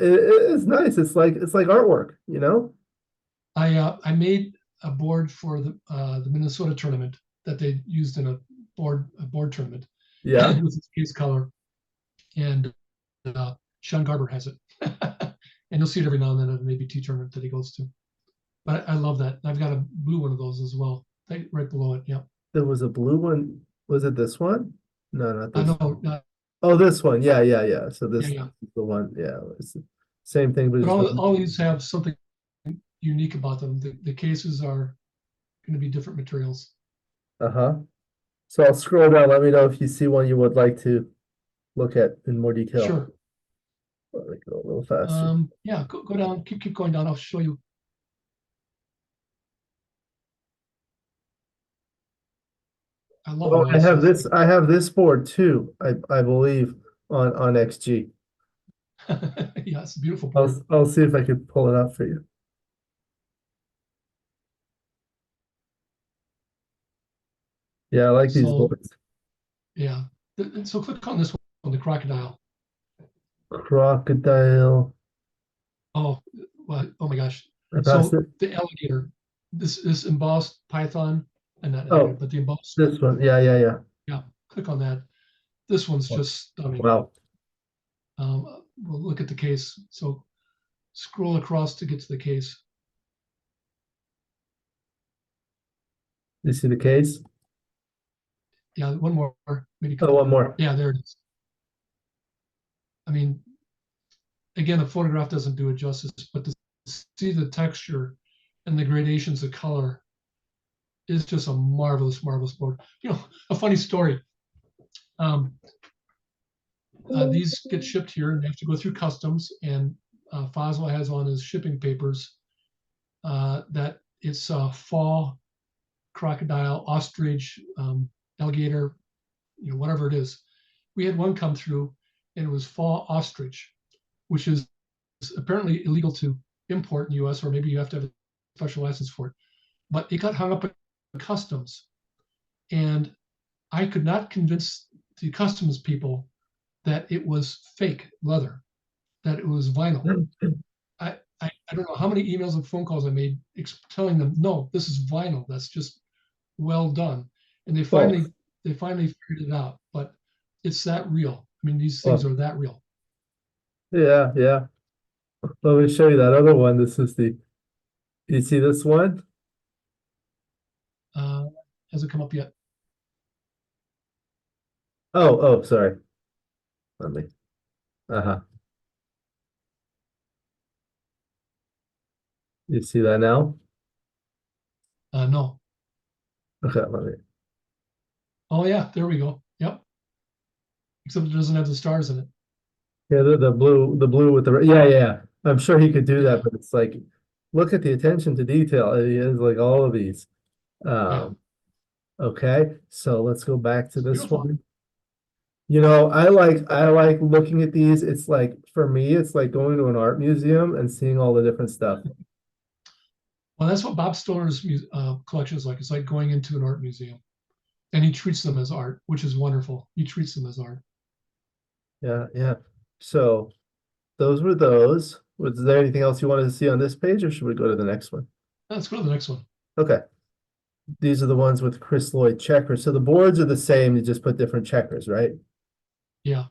nice. It's like artwork, you know? I made a board for the Minnesota tournament that they used in a board tournament. Yeah. It was his case color, and Sean Garber has it, and you'll see it every now and then at an ABT tournament that he goes to. But I love that. I've got a blue one of those as well, right below it. Yeah. There was a blue one. Was it this one? No, not I this. know. Oh, this one. Yeah, yeah, yeah. So this Yeah. is the one. Yeah, it's the same thing, but But just all these have something unique about them. The cases are going to be different materials. uh-huh. So I'll scroll down. Let me know if you see one you would like to look at in more detail. Sure. Let me go a little faster. Yeah, go down. Keep going down. I'll show you. I love Oh, analysis. I have this board too, I believe on XG. Yeah, it's a beautiful board. I'll see if I could pull it up for you. Yeah, I like these So boards. yeah, so click on this one, the crocodile. Crocodile. Oh, well, oh my gosh. I passed So it. the alligator, this embossed python, and not Oh, alligator, but the embossed. this one. Yeah, yeah, yeah. Yeah, click on that. This one's just stunning. Wow. We'll look at the case. So scroll across to get to the case. You see the case? Yeah, one more, maybe a Oh, couple. one more. Yeah, there it is. I mean, again, a photograph doesn't do it justice, but to see the texture and the gradations of color is just a marvelous, marvelous board. You know, a funny story. These get shipped here and they have to go through customs, and Fazel has on his shipping papers that it's fall, crocodile, ostrich, alligator, you know, whatever it is. We had one come through and it was fall ostrich, which is apparently illegal to import in the US, or maybe you have to have a special license for it. But it got hung up at customs. And I could not convince the customs people that it was fake leather, that it was vinyl. I don't know how many emails and phone calls I made telling them, no, this is vinyl. That's just well done. And they finally figured it out. But it's that real. I mean, these things are that real. Yeah, yeah. Let me show you that other one. This is you see this one? Hasn't come up yet. Oh, sorry. Let me. Uh-huh. You see that now? No. Okay, let me. Oh yeah, there we go. Yep. Except it doesn't have the stars in it. Yeah, the blue with the yeah, yeah. I'm sure he could do Yeah. that, but it's like, look at the attention to detail. He has like all of these. Yeah. Okay, so let's go back to this Beautiful. one. You know, I like looking at these. It's like for me, it's like going to an art museum and seeing all the different stuff. Well, that's what Bob Stoner's collection is like. It's like going into an art museum, and he treats them as art, which is wonderful. He treats them as art. Yeah, yeah. So those were those. Was there anything else you wanted to see on this page, or should we go to the next one? Let's go to the next one. Okay. These are the ones with Crisloid checkers. So the boards are the same, you just put different checkers, right? Yeah.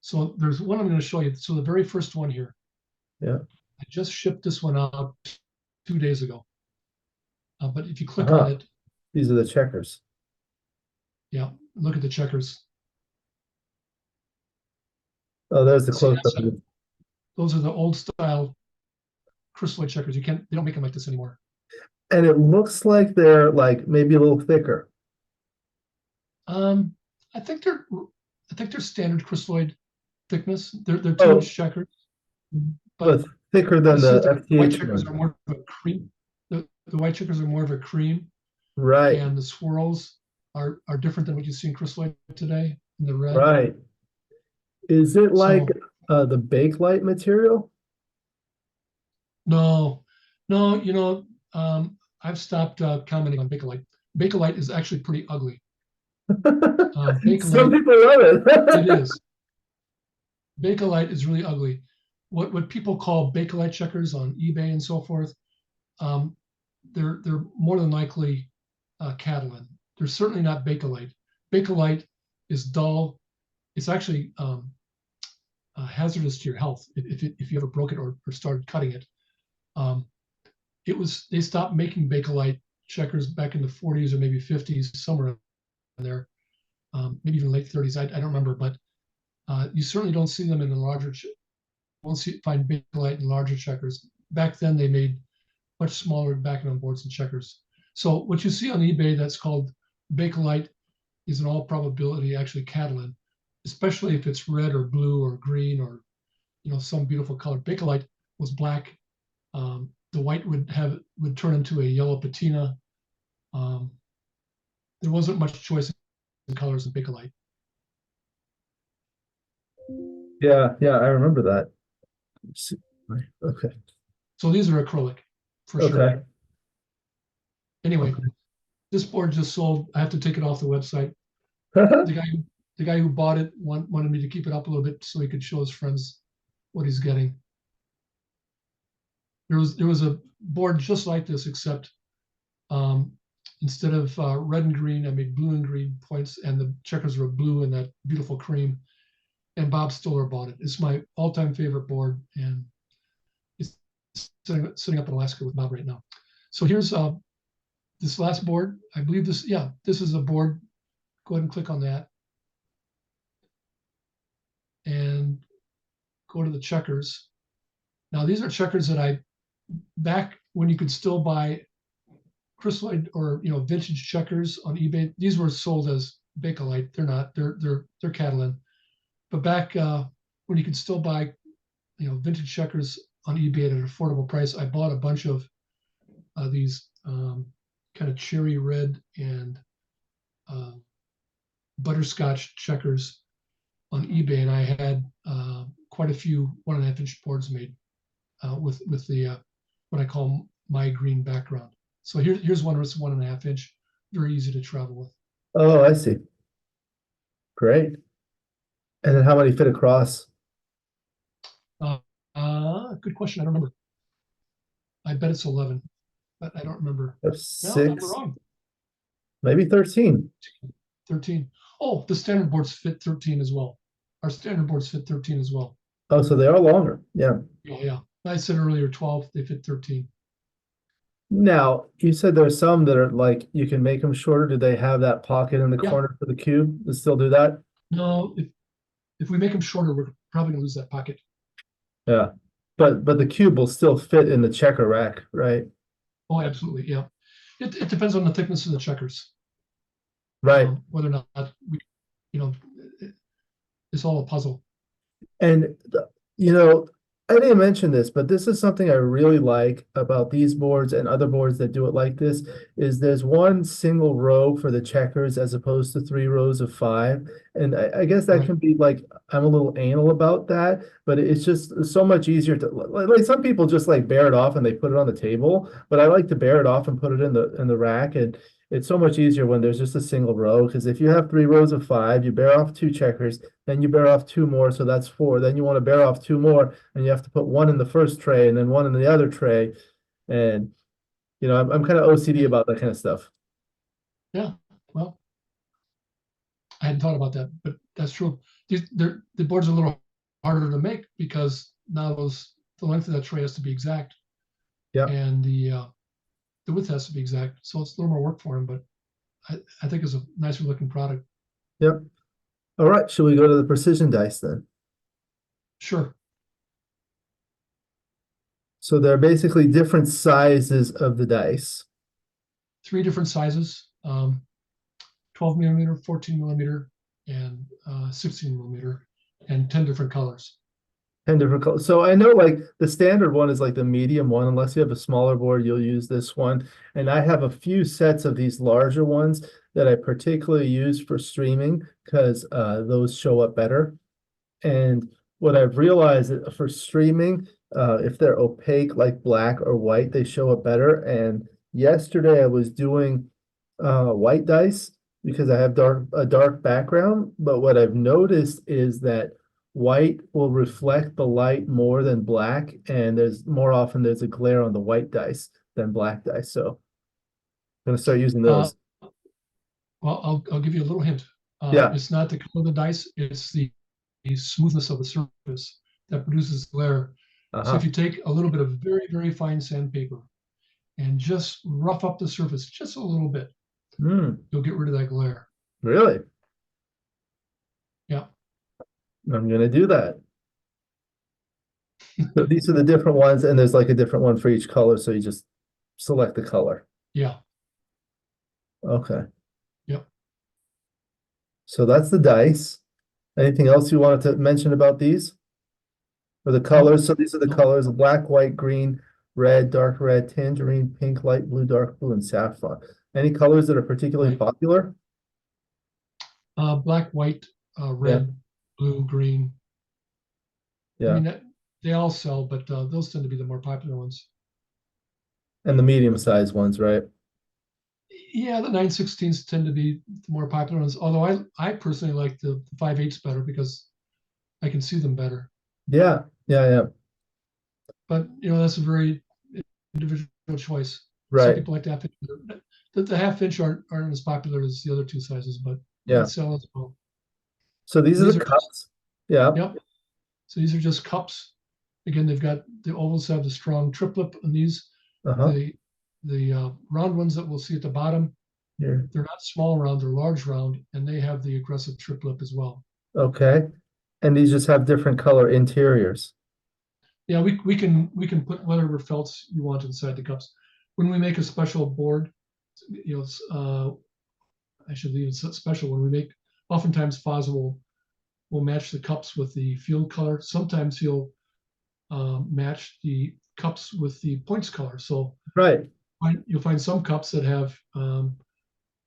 So there's one I'm going to show you. So the very first one here. Yeah. I just shipped this one out 2 days ago. But if you click on it, these are the checkers. yeah, look at the checkers. Oh, there's the See, close-up. those are the old style Crisloid checkers. They don't make them like this anymore. And it looks like they're like maybe a little thicker. I think they're standard Crisloid thickness. They're 2-inch checkers, but thicker than the FTH white checkers are more of a cream. The white checkers are more of a cream, right? And the swirls are different than what you see in Crisloid today in the red. Right. Is it like the Bakelite material? No, you know, I've stopped commenting on Bakelite. Bakelite is actually pretty ugly. Some Bakelite, people love it it. is. Bakelite is really ugly. What people call Bakelite checkers on eBay and so forth, um, they're more than likely Catalan. They're certainly not Bakelite. Bakelite is dull. It's actually hazardous to your health if you ever broke it or started cutting it. Um, they stopped making Bakelite checkers back in the 40s or maybe 50s, somewhere in there, maybe even late 30s. I don't remember, but you certainly don't see them in the larger. You won't find Bakelite in larger checkers. Back then, they made much smaller backgammon boards and checkers. So what you see on eBay that's called Bakelite is in all probability actually Catalan, especially if it's red or blue or green or some beautiful color. Bakelite was black. The white would turn into a yellow patina. Um, there wasn't much choice in colors in Bakelite. Yeah, yeah, I remember that. Okay, So these are acrylic for sure. okay. Anyway, this board just sold. I have to take it off the website. The guy who bought it wanted me to keep it up a little bit so he could show his friends what he's getting. There was a board just like this, except instead of red and green, I made blue and green points, and the checkers were blue and that beautiful cream. And Bob Stoller bought it. It's my all-time favorite board, and it's sitting up in Alaska with Bob right now. So here's this last board. I believe this is a board. Go ahead and click on that. And go to the checkers. Now these are checkers that back when you could still buy Crisloid or vintage checkers on eBay. These were sold as Bakelite. They're not. They're Catalan. But back when you could still buy vintage checkers on eBay at an affordable price, I bought a bunch of these kind of cherry red and butterscotch checkers on eBay, and I had quite a few 1.5-inch boards made with the what I call my green background. So here's one that's 1.5-inch, very easy to travel with. Oh, I see. Great. And then how many fit across? Good question. I don't remember. I bet it's 11, but I don't remember. That's No, six, we're wrong. maybe 13. 13. Oh, the standard boards fit 13 as well. Our standard boards fit 13 as well. Oh, so they are longer. Yeah. Yeah. I said earlier 12, they fit 13. Now, you said there's some that are like you can make them shorter. Do they have that pocket in the Yeah. corner for the cube? They still do that? No, if we make them shorter, we're probably gonna lose that pocket. Yeah. But the cube will still fit in the checker rack, right? Oh, absolutely. Yeah. It depends on the thickness of the checkers. Right. Whether or not we, it's all a puzzle. And you know, I didn't mention this, but this is something I really like about these boards and other boards that do it like this, is there's one single row for the checkers as opposed to 3 rows of 5. And I guess that Right. can be like, I'm a little anal about that, but it's just so much easier to like some people just like bear it off and they put it on the table, but I like to bear it off and put it in the rack. And it's so much easier when there's just a single row, because if you have 3 rows of 5, you bear off 2 checkers, then you bear off 2 more, so that's 4. Then you want to bear off 2 more, and you have to put one in the first tray and then one in the other tray. And I'm kind of OCD about that kind of stuff. Yeah. Well, I hadn't thought about that, but that's true. The boards are a little harder to make because now the length of that tray has to be exact. Yeah. And the width has to be exact. So it's a little more work for them, but I think it's a nicer looking product. Yep. All right. Should we go to the precision dice then? Sure. So they're basically different sizes of the dice. 3 different sizes, 12 millimeter, 14 millimeter, and 16 millimeter, and 10 different colors. 10 different colors. So I know like the standard one is like the medium one. Unless you have a smaller board, you'll use this one. And I have a few sets of these larger ones that I particularly use for streaming because those show up better. And what I've realized is for streaming, if they're opaque like black or white, they show up better. And yesterday I was doing white dice, because I have a dark background, but what I've noticed is that white will reflect the light more than black, and there's more often there's a glare on the white dice than black dice. So I'm gonna start using Uh, those. well, I'll give you a little hint. Yeah. It's not the color of the dice, it's the smoothness of the surface that produces glare. So if Uh-huh. you take a little bit of very, very fine sandpaper and just rough up the surface just a little bit, Hmm. you'll get rid of that glare. Really? Yeah, I'm gonna do that. So these are the different ones, and there's like a different one for each color, so you just select the color. yeah, Okay. yeah. So that's the dice. Anything else you wanted to mention about these? Or the Nope, colors? So these are the nope. colors: black, white, green, red, dark red, tangerine, pink, light blue, dark blue, and saffron. Any colors that are particularly Right. popular? Black, white, Yeah, red, blue, green. I yeah. mean, they all sell, but those tend to be the more popular ones. And the medium sized ones, right? Yeah, the 9/16s tend to be the more popular ones. Although I personally like the 5/8s better because I can see them better. Yeah, yeah, yeah. But that's a very individual choice. Some Right. people like to have the half inch aren't as popular as the other two sizes, but they Yeah. sell as well. So these And are these the are just cups. Yeah. yep. So these are just cups. Again, they've got the ovals have the strong triplet, and these Uh-huh. the round ones that we'll see at the bottom. Here. They're not small round; they're large round, and they have the aggressive triplet as well. Okay. And these just have different color interiors. Yeah, we can put whatever felts you want inside the cups. When we make a special board, I should leave it special. When we make, oftentimes Fazel will match the cups with the field color. Sometimes he'll match the cups with the points color. So Right. you'll find some cups that have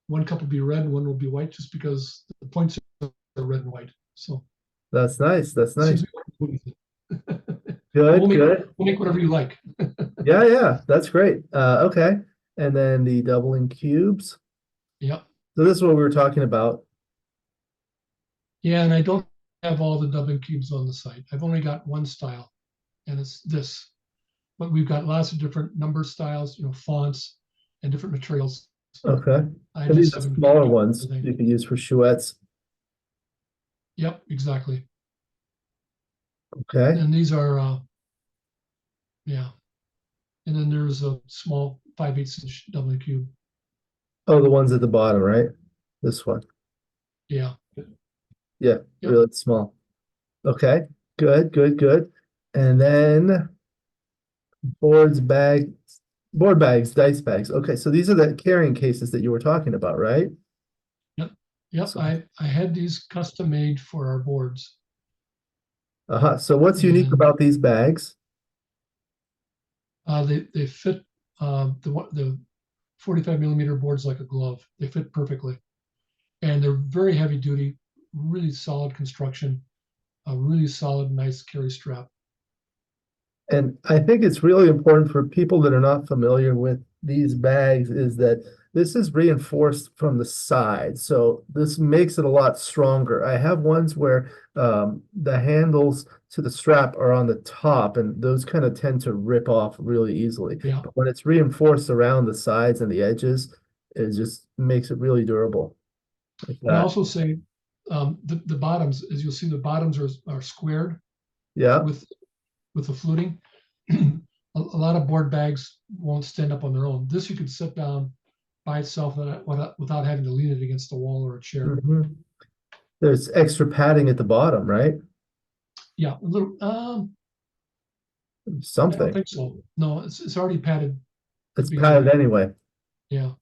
one cup will be red and one will be white, just because the points are red and white. So That's nice. That's it seems nice. to be what we're doing. But Good, good. we'll make whatever you like. Yeah, yeah. That's great. Okay. And then the doubling cubes. Yep. So this is what we were talking about. Yeah, and I don't have all the dubbing cubes on the site. I've only got one style, and it's this. But we've got lots of different number styles, fonts, and different materials. So Okay. I And these just are haven't smaller covered ones everything. you can use for chouettes. Yep, exactly. Okay. And these are, yeah. And then there's a small 5/8 inch doubling cube. Oh, the ones at the bottom, right? This one. Yeah. Yeah, Yep. really small. Okay. Good, good, good. And then boards, bags, board bags, dice bags. Okay, so these are the carrying cases that you were talking about, right? Yep. Yep. So, I had these custom made for our boards. So what's unique And about these bags? they fit the 45 millimeter boards like a glove. They fit perfectly. And they're very heavy duty, really solid construction, a really solid, nice carry strap. And I think it's really important for people that are not familiar with these bags is that this is reinforced from the side. So this makes it a lot stronger. I have ones where the handles to the strap are on the top, and those kind of tend to rip off really easily. Yeah. But when it's reinforced around the sides and the edges, it just makes it really durable like And I that. also say the bottoms, as you'll see, the bottoms are squared Yeah. with the fluting. A lot of board bags won't stand up on their own. This you could sit down by itself without having to lean it against the wall or a chair. Mhm. There's extra padding at the bottom, right? Yeah, a little. I don't Something. think so. No, it's already padded to It's begin padded with. anyway. Yeah,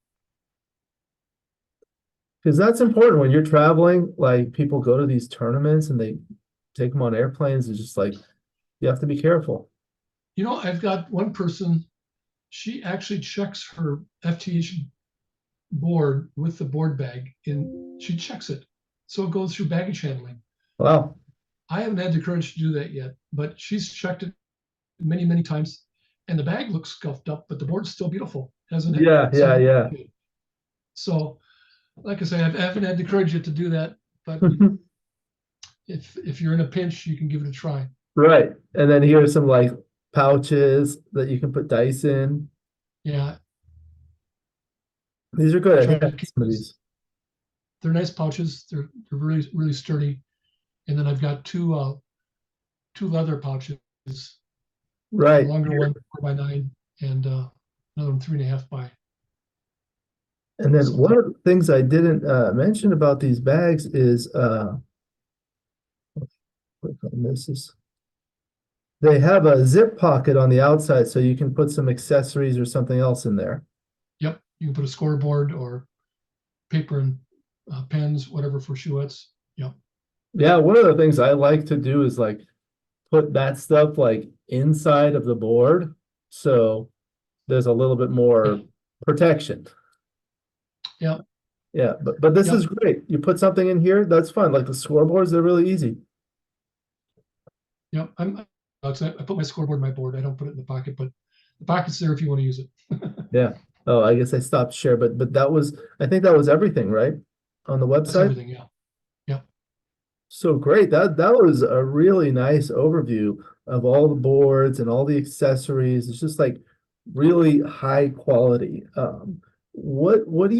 Because that's important when you're traveling. Like people go to these tournaments and they take them on airplanes. It's just like you have to be careful. I've got one person. She actually checks her FTH board with the board bag, and she checks it, so it goes through baggage handling. Wow. I haven't had the courage to do that yet, but she's checked it many, many times, and the bag looks scuffed up, but the board's still beautiful. Hasn't Yeah, yeah, something. yeah. So Like I say, I haven't had the courage yet to do that, but if you're in a pinch, you can give it a try. Right. And then here's some like pouches that you can put dice in. Yeah, These are good. I try think I to have keep some of these. these. They're nice pouches. They're really really sturdy. And then I've got two leather pouches, a Right. longer one 4x9 and another one 3.5 by. And then So one of the things I didn't mention about these bags is click on this is they have a zip pocket on the outside so you can put some accessories or something else in there. yep, you can put a scoreboard or paper and pens, whatever for shoeettes. Yep. Yeah, one of the things I like to do is like put that stuff like inside of the board so there's a little bit Yeah. more protection. Yep. Yeah, but this is Yep. great. You put something in here, that's fun. Like the scoreboards, they're really easy. Yep. I put my scoreboard in my board. I don't put it in the pocket, but the pocket's there if you want to use it. Yeah. Oh, I guess I stopped share, but that was I think that was everything, right? On the That's website. everything. Yeah. Yep. So great. That was a really nice overview of all the boards and all the accessories. It's just like really high quality. What do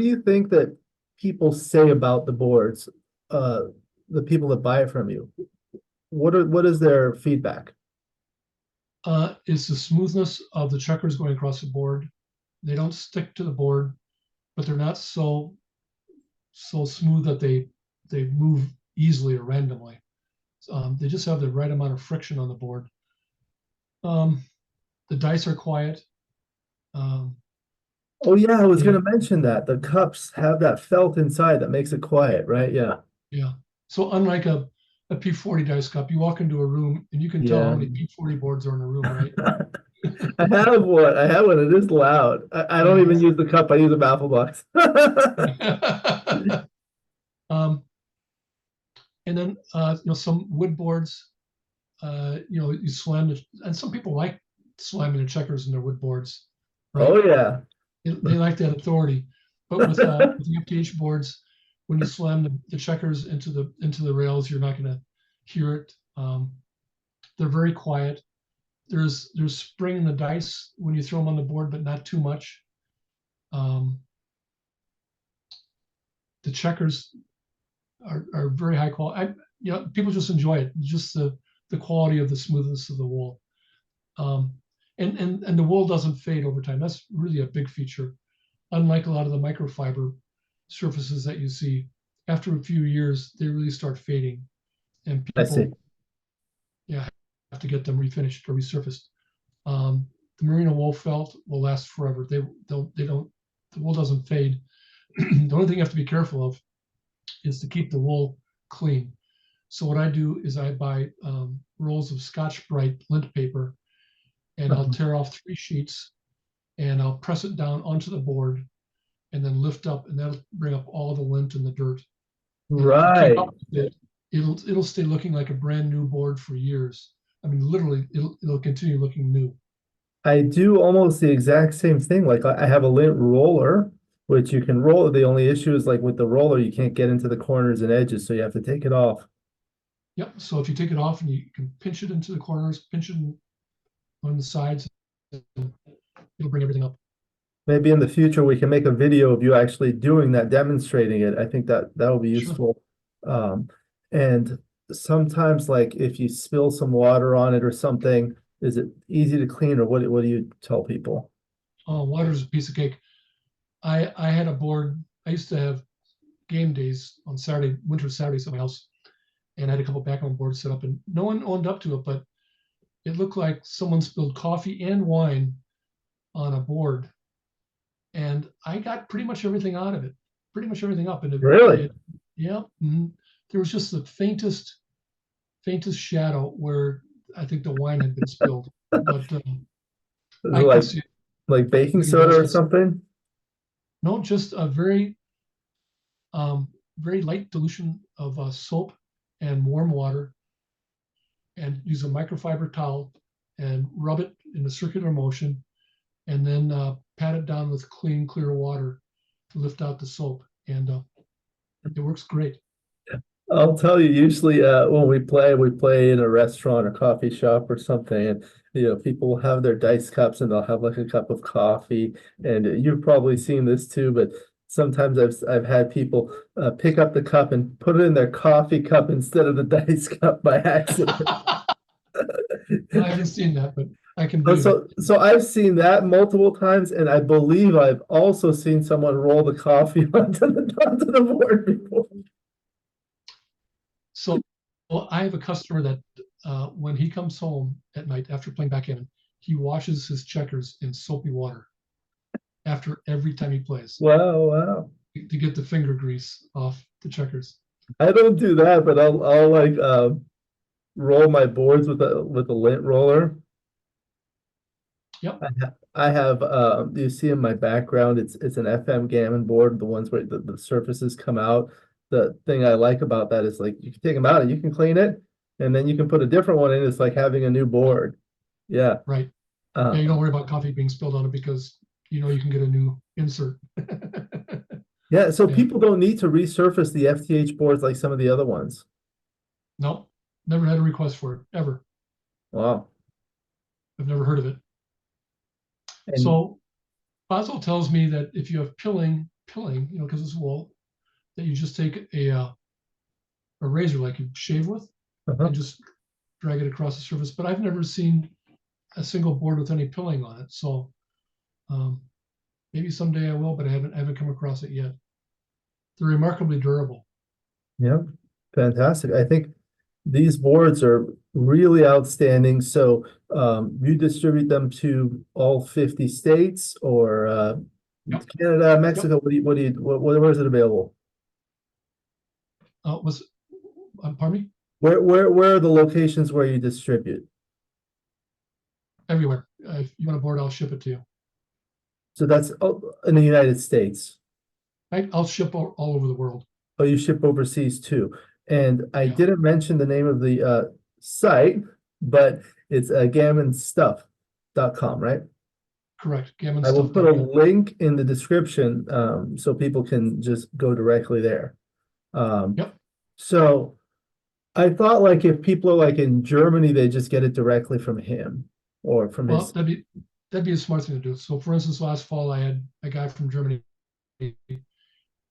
you think that people say about the boards? Uh, the people that buy it from you. What is their feedback? It's the smoothness of the checkers going across the board. They don't stick to the board, but they're not so smooth that they move easily or randomly. They just have the right amount of friction on the board. Um, the dice are quiet. Um, Oh yeah, I was and gonna mention that. The cups have that felt inside that makes it quiet, right? Yeah. yeah, so unlike a P40 dice cup, you walk into a room and you can tell how Yeah. many P40 boards are in a room, right? I have one. I have one. It is loud. I don't Yeah. even use the cup. I use a baffle box. um, and then some wood boards. You slam it, and some people like slamming the checkers in their wood boards, right? Oh yeah. They like that authority. But with the FTH boards, when you slam the checkers into the rails, you're not going to hear it. They're very quiet. There's spring in the dice when you throw them on the board, but not too much. Um, the checkers are very high quality. People just enjoy it. Just the quality of the smoothness of the wool. Um, and the wool doesn't fade over time. That's really a big feature. Unlike a lot of the microfiber surfaces that you see, after a few years, they really start fading, and I see. people, yeah, have to get them refinished or resurfaced. The merino wool felt will last forever. The wool doesn't fade. The only thing you have to be careful of is to keep the wool clean. So what I do is I buy rolls of Scotch-Brite lint paper, and I'll tear off 3 sheets, and I'll press it down onto the board, and then lift up, and that'll bring up all the lint and the dirt. And if you keep Right. up with it, it'll stay looking like a brand new board for years. I mean, literally, it'll continue looking new. I do almost the exact same thing. Like I have a lint roller, which you can roll. The only issue is like with the roller, you can't get into the corners and edges, so you have to take it off. Yep. So if you take it off and you can pinch it into the corners, pinch it on the sides, it'll bring everything up. Maybe in the future we can make a video of you actually doing that, demonstrating it. I think that will be Sure. useful. Um, and sometimes like if you spill some water on it or something, is it easy to clean or what do you tell people? Water's a piece of cake. I had a board. I used to have game days on Saturday, winter Saturdays at my house, and I had a couple backgammon boards set up, and no one owned up to it, but it looked like someone spilled coffee and wine on a board, and I got pretty much everything out of it, pretty much everything up, and Really? yeah, there was just the faintest shadow where I think the wine had been spilled, but Is it I could see it like baking like soda or investments. something? No, just a very light dilution of soap and warm water, and use a microfiber towel and rub it in a circular motion, and then pat it down with clean, clear water to lift out the soap. and it works great. I'll tell you, usually when we play in a restaurant or coffee shop or something, and people will have their dice cups and they'll have like a cup of coffee. And you've probably seen this too, but sometimes I've had people pick up the cup and put it in their coffee cup instead of the dice cup by accident. I haven't seen that, but I can believe So, it. so I've seen that multiple times, and I believe I've also seen someone roll the coffee onto the board before. So, well, I have a customer that when he comes home at night after playing backgammon, he washes his checkers in soapy water after every time he plays Wow, wow. to get the finger grease off the checkers. I don't do that, but I'll like roll my boards with a lint roller. Yep. I have you see in my background it's an FM Gammon board, the ones where the surfaces come out. The thing I like about that is like you can take them out and you can clean it, and then you can put a different one in. It's like having a new board. Yeah. Right. Yeah, you don't worry about coffee being spilled on it because you can get a new insert. Yeah, so Yeah. people don't need to resurface the FTH boards like some of the other ones. No, never had a request for it ever. Wow. I've never heard of it. And So Fazel tells me that if you have pilling, because it's wool, that you just take a razor like you shave with and just drag it across the surface. But I've never seen a single board with any pilling on it. So maybe someday I will, but I haven't come across it yet. They're remarkably durable. yeah, fantastic. I think these boards are really outstanding. So you distribute them to all 50 states or Yep. Canada, Mexico. Where is it available? Pardon me? Where are the locations where you distribute? Everywhere. If you want a board, I'll ship it to you. So that's in the United States. I'll ship all over the world. Oh, you ship overseas too. And I Yeah. didn't mention the name of the site, but it's gammonstuff.com, right? Correct. Gammon I will Stuff. put a link in the description so people can just go directly there. Yep. So I thought like if people are like in Germany, they just get it directly from him or from Well, his. that'd be a smart thing to do. So, for instance, last fall I had a guy from Germany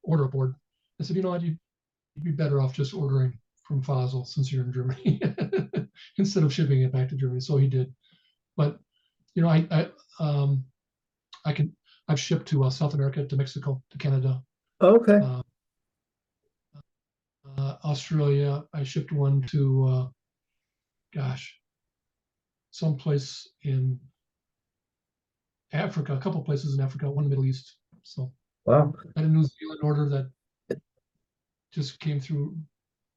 order a board. I said, you know what, you'd be better off just ordering from Fazel since you're in Germany instead of shipping it back to Germany. So he did. But I've shipped to South America, to Mexico, to Canada, Okay. Australia. I shipped one to someplace in Africa, a couple places in Africa, one in the Middle East. So Wow. I had a New Zealand order that just came through.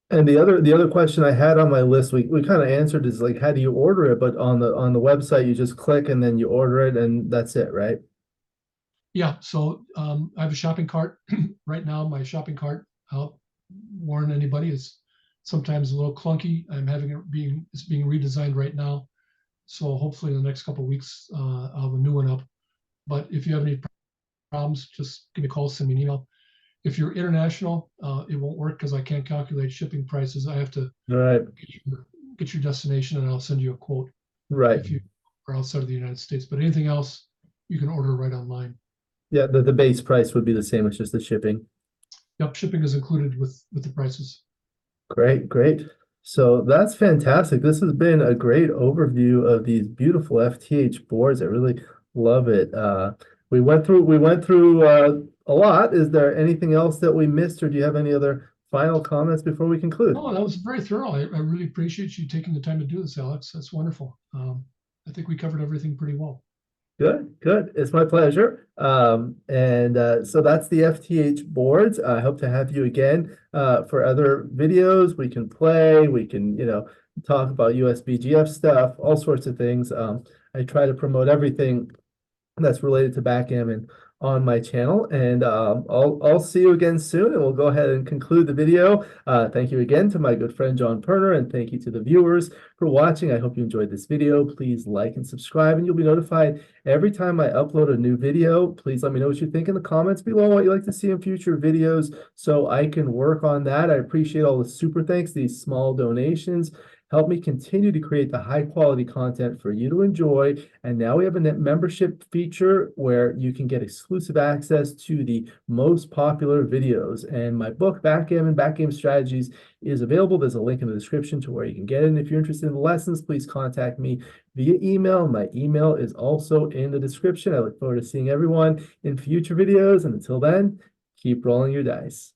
And the other question I had on my list, we kind of answered is like, how do you order it? But on the website, you just click and then you order it and that's it, right? Yeah. So I have a shopping cart right now. My shopping cart, I'll warn anybody, is sometimes a little clunky. It's being redesigned right now. So hopefully in the next couple of weeks, I'll have a new one up. But if you have any problems, just give me a call, send me an email. If you're international, it won't work because I can't calculate shipping prices. I have to Right. get your destination and I'll send you a quote Right. if you are outside of the United States. But anything else, you can order right online. Yeah, the base price would be the same as just the shipping. Yep, shipping is included with the prices. Great, great. So that's fantastic. This has been a great overview of these beautiful FTH boards. I really love it. We went through a lot. Is there anything else that we missed, or do you have any other final comments before we conclude? Oh, that was very thorough. I really appreciate you taking the time to do this, Alex. That's wonderful. I think we covered everything pretty well. Good, good. It's my pleasure. So that's the FTH boards. I hope to have you again for other videos. We can play, we can, talk about USBGF stuff, all sorts of things. I try to promote everything that's related to backgammon on my channel. And I'll see you again soon, and we'll go ahead and conclude the video. Thank you again to my good friend John Pirner, and thank you to the viewers for watching. I hope you enjoyed this video. Please like and subscribe, and you'll be notified every time I upload a new video. Please let me know what you think in the comments below, what you'd like to see in future videos, so I can work on that. I appreciate all the super thanks. These small donations help me continue to create the high quality content for you to enjoy. And now we have a membership feature where you can get exclusive access to the most popular videos. And my book, Backgammon Strategies, is available. There's a link in the description to where you can get it. And if you're interested in the lessons, please contact me via email. My email is also in the description. I look forward to seeing everyone in future videos. And until then, keep rolling your dice.